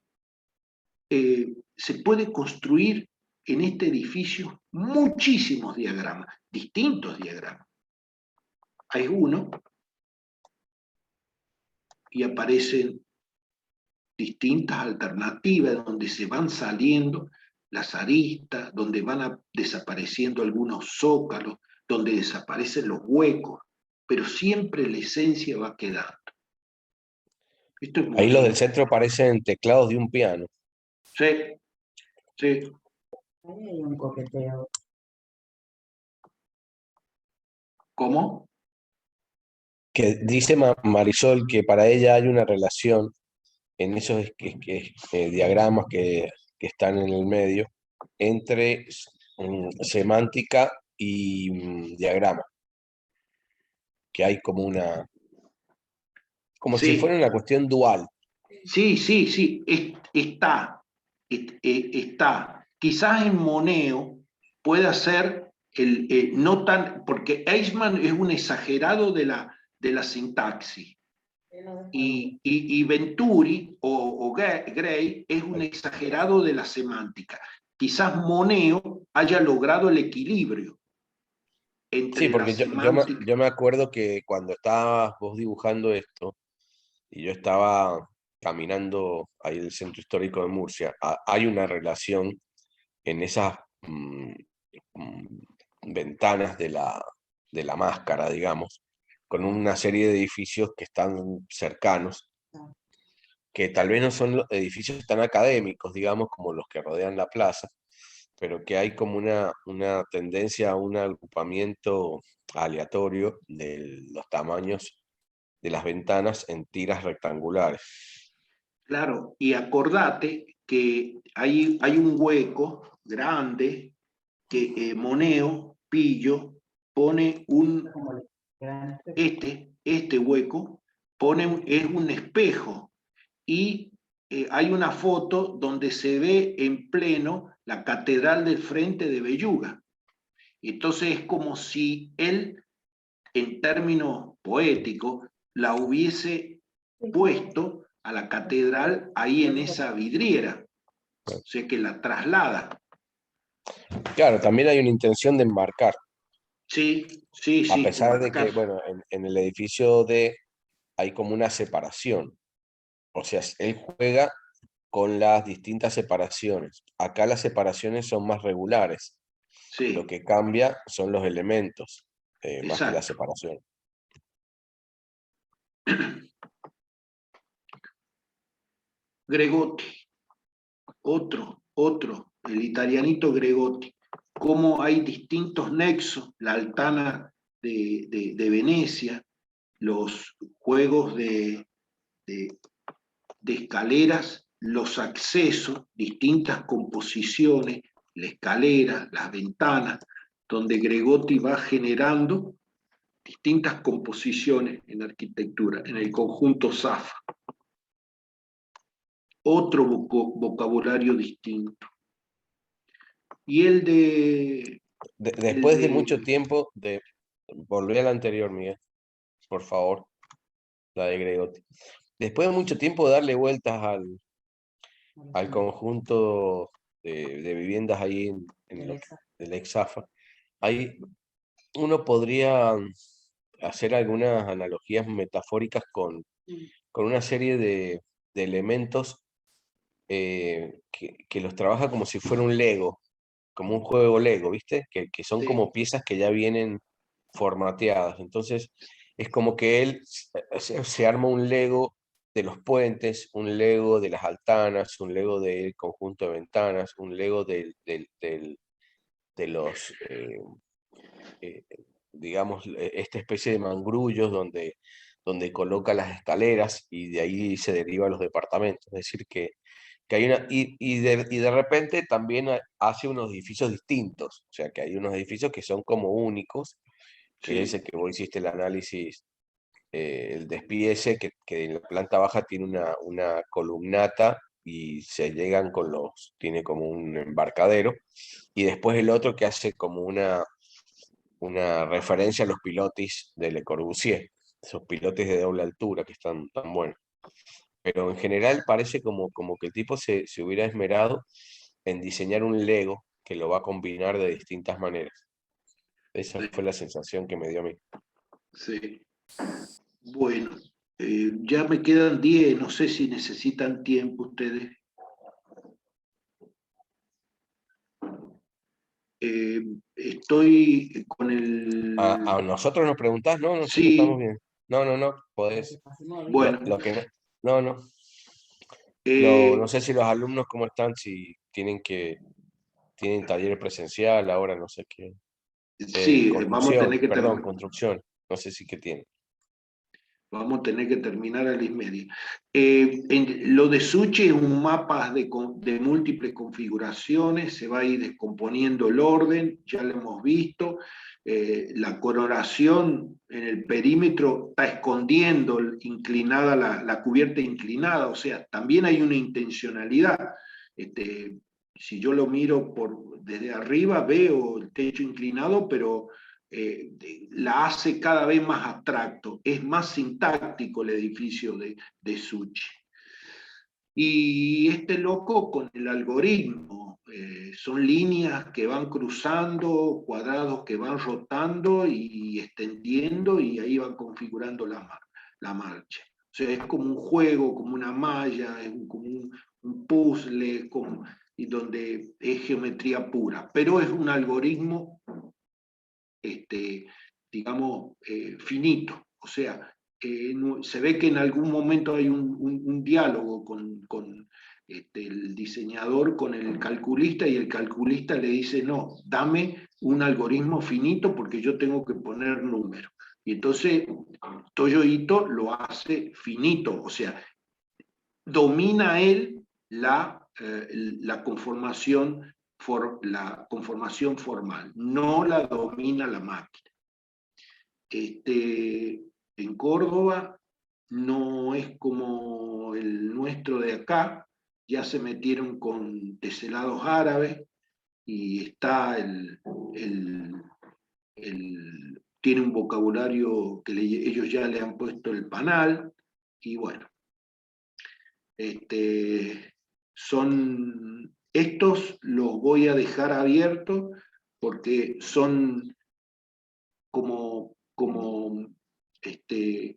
se puede construir en este edificio muchísimos diagramas, distintos diagramas. Hay uno y aparecen distintas alternativas donde se van saliendo las aristas, donde van desapareciendo algunos zócalos, donde desaparecen los huecos, pero siempre la esencia va quedando. Esto es Ahí los Monet. del centro parecen teclados de un piano. Sí, sí. Ahí hay un coqueteo. ¿Cómo? Que dice Marisol que para ella hay una relación en esos diagramas que están en el medio entre semántica y diagrama, que hay como si Sí, fuera una cuestión dual. sí, sí, sí. Está. Quizás en Moneo pueda ser no tan, porque Eichmann es un exagerado de la sintaxis. Y Venturi o Gray es un exagerado de la semántica. Quizás Moneo haya logrado el equilibrio Sí, entre la porque semántica. yo me acuerdo que cuando estabas vos dibujando esto y yo estaba caminando ahí en el centro histórico de Murcia, hay una relación en esas mm, ventanas de la máscara, digamos, con una serie de edificios que están cercanos, que tal vez no son los edificios tan académicos, digamos, como los que rodean la plaza, pero que hay como una tendencia a un agrupamiento aleatorio de los tamaños de las ventanas en tiras rectangulares. Claro, y acordate que hay un hueco grande que Moneo, Pillo, pone este hueco, es un espejo y hay una foto donde se ve en pleno la catedral del Frente de Belluga. Entonces es como si él, en términos poéticos, la hubiese puesto a la catedral ahí en esa vidriera, o sea que la traslada. Claro, también hay una intención de enmarcar, Sí, sí, a sí, pesar de que, enmarcar. bueno, en el edificio D hay como una separación. O sea, él juega con las distintas separaciones. Acá las separaciones son más regulares. Lo Sí, que cambia son los elementos, más que la exacto. separación. Gregotti, el italianito Gregotti. Cómo hay distintos nexos, la Altana de Venecia, los juegos de escaleras, los accesos, distintas composiciones, la escalera, las ventanas, donde Gregotti va generando distintas composiciones en arquitectura, en el conjunto Zafa. Otro vocabulario distinto. Y el Después de mucho de, tiempo volver a la anterior, Miguel, por favor, la de Gregotti. Después de mucho tiempo de darle vueltas al conjunto de viviendas ahí del ex-AFA, ahí uno podría hacer algunas analogías metafóricas con una serie de elementos que los trabaja como si fuera un Lego, como un juego Lego, ¿viste? Que son sí, como piezas que ya vienen formateadas. Entonces, es como que él se arma un Lego de los puentes, un Lego de las altanas, un Lego del conjunto de ventanas, un Lego de los, eh, digamos, esta especie de mangrullos donde coloca las escaleras y de ahí se derivan los departamentos. Es decir, que hay una, y de repente también hace unos edificios distintos, o sea, que hay unos edificios que son como únicos, que es ese sí, que vos hiciste el análisis, el despiece, que en la planta baja tiene una columnata y se llegan tiene como un embarcadero, y después el otro que hace como una referencia a los pilotis de Le Corbusier, esos pilotes de doble altura que están tan buenos. Pero en general parece como que el tipo se hubiera esmerado en diseñar un Lego que lo va a combinar de distintas maneras. Esa fue sí, la sensación que me dio a mí. sí. Bueno, Ya me quedan 10, no sé si necesitan tiempo ustedes. Estoy con el... A nosotros nos preguntás, no, nosotros estamos Sí, bien. No, no, no, Para que podés. pasemos de bueno. Lo que no, no, no. No eh, sé si los alumnos cómo están, si tienen taller presencial ahora, no sé qué. sí, vamos a tener que Perdón, terminar. construcción. No sé si qué tienen. Vamos a tener que terminar a las media. Lo de Suchi es un mapa de múltiples configuraciones, se va a ir descomponiendo el orden, ya lo hemos visto. La coloración en el perímetro está escondiendo inclinada la cubierta inclinada, o sea, también hay una intencionalidad. Si yo lo miro desde arriba, veo el techo inclinado, pero la hace cada vez más abstracto, es más sintáctico el edificio de Suchi. Y este loco con el algoritmo, son líneas que van cruzando, cuadrados que van rotando y extendiendo y ahí van configurando la marcha. O sea, es como un juego, como una malla, como un puzzle, y donde es geometría pura, pero es un algoritmo digamos, finito. O sea, se ve que en algún momento hay un diálogo con el diseñador, con el calculista, y el calculista le dice, no, dame un algoritmo finito porque yo tengo que poner números. Y entonces Toyo Ito lo hace finito, o sea, domina él la conformación formal, no la domina la máquina. En Córdoba no es como el nuestro de acá, ya se metieron con teselados árabes y está tiene un vocabulario que ellos ya le han puesto el panal, y bueno, estos los voy a dejar abiertos porque son como eh,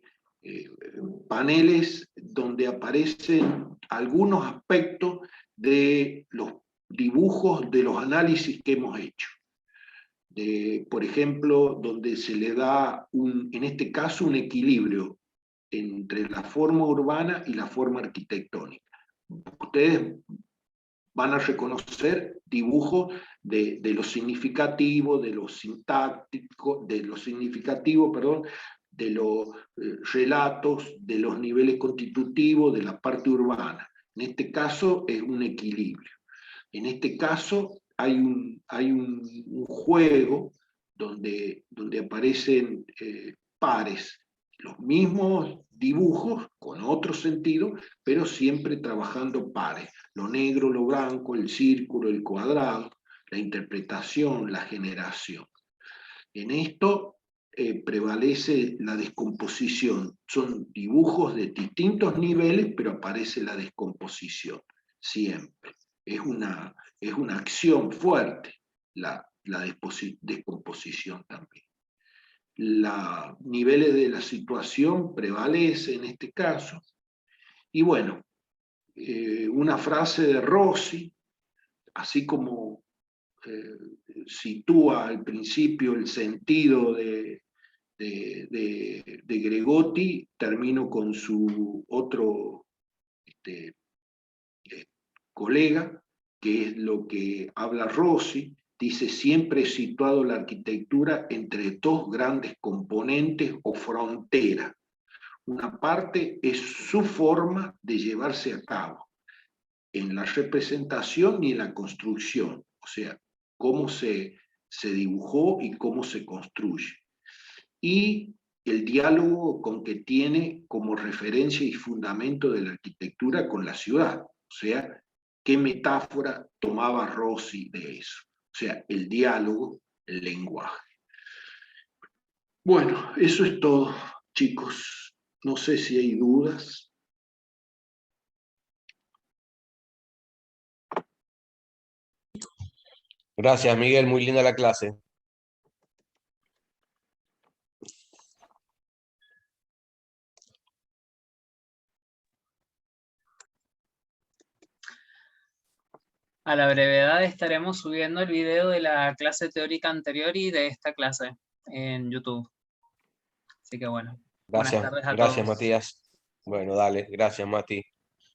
paneles donde aparecen algunos aspectos de los dibujos de los análisis que hemos hecho. Por ejemplo, donde se le da, en este caso, un equilibrio entre la forma urbana y la forma arquitectónica. Ustedes van a reconocer dibujos de lo significativo, de lo sintáctico, de lo significativo, perdón, de los relatos, de los niveles constitutivos, de la parte urbana. En este caso es un equilibrio. En este caso hay un juego donde aparecen pares, los mismos dibujos con otro sentido, pero siempre trabajando pares. Lo negro, lo blanco, el círculo, el cuadrado, la interpretación, la generación. En esto prevalece la descomposición. Son dibujos de distintos niveles, pero aparece la descomposición siempre. Es una acción fuerte la descomposición también. Los niveles de la situación prevalece en este caso. Y bueno, una frase de Rossi, así como sitúa al principio el sentido de Gregotti, termino con su otro eh, colega, que es lo que habla Rossi, dice, siempre he situado la arquitectura entre dos grandes componentes o fronteras. Una parte es su forma de llevarse a cabo en la representación y en la construcción, o sea, cómo se dibujó y cómo se construye. Y el diálogo con que tiene como referencia y fundamento de la arquitectura con la ciudad, o sea, qué metáfora tomaba Rossi de eso, o sea, el diálogo, el lenguaje. Bueno, eso es todo, chicos. No sé si hay dudas. Gracias, Miguel, muy linda la clase. A la brevedad estaremos subiendo el video de la clase teórica anterior y de esta clase en YouTube. Así que bueno, buenas Gracias, tardes a gracias todos. Matías. Bueno, dale, gracias Mati.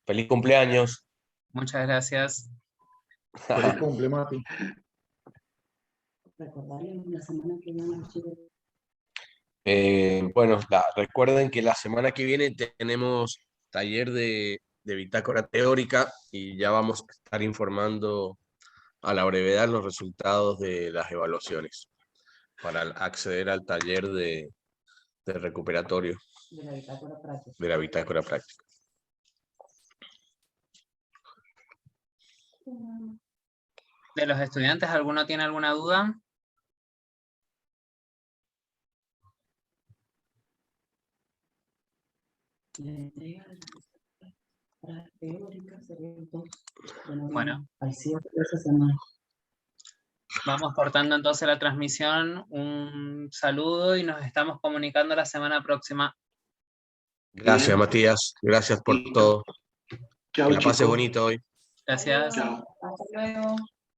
Feliz cumpleaños. Muchas gracias. Feliz cumple, Mati. Recordarles la semana que viene los chicos. Bueno, recuerden que la semana que viene tenemos taller de bitácora teórica y ya vamos a estar informando a la brevedad los resultados de las evaluaciones para acceder al taller de recuperatorio De la bitácora práctica. de la bitácora práctica. ¿De los estudiantes alguno tiene alguna duda? La entrega de las teóricas sería el 2 de noviembre. Bueno. Al cierre de esa semana. Vamos cortando entonces la transmisión. Un saludo y nos estamos comunicando la semana próxima. Gracias Bien. Matías, gracias por Listo. todo. Chao, Que la pases chicos. bonito hoy. Gracias. Chao. Hasta luego.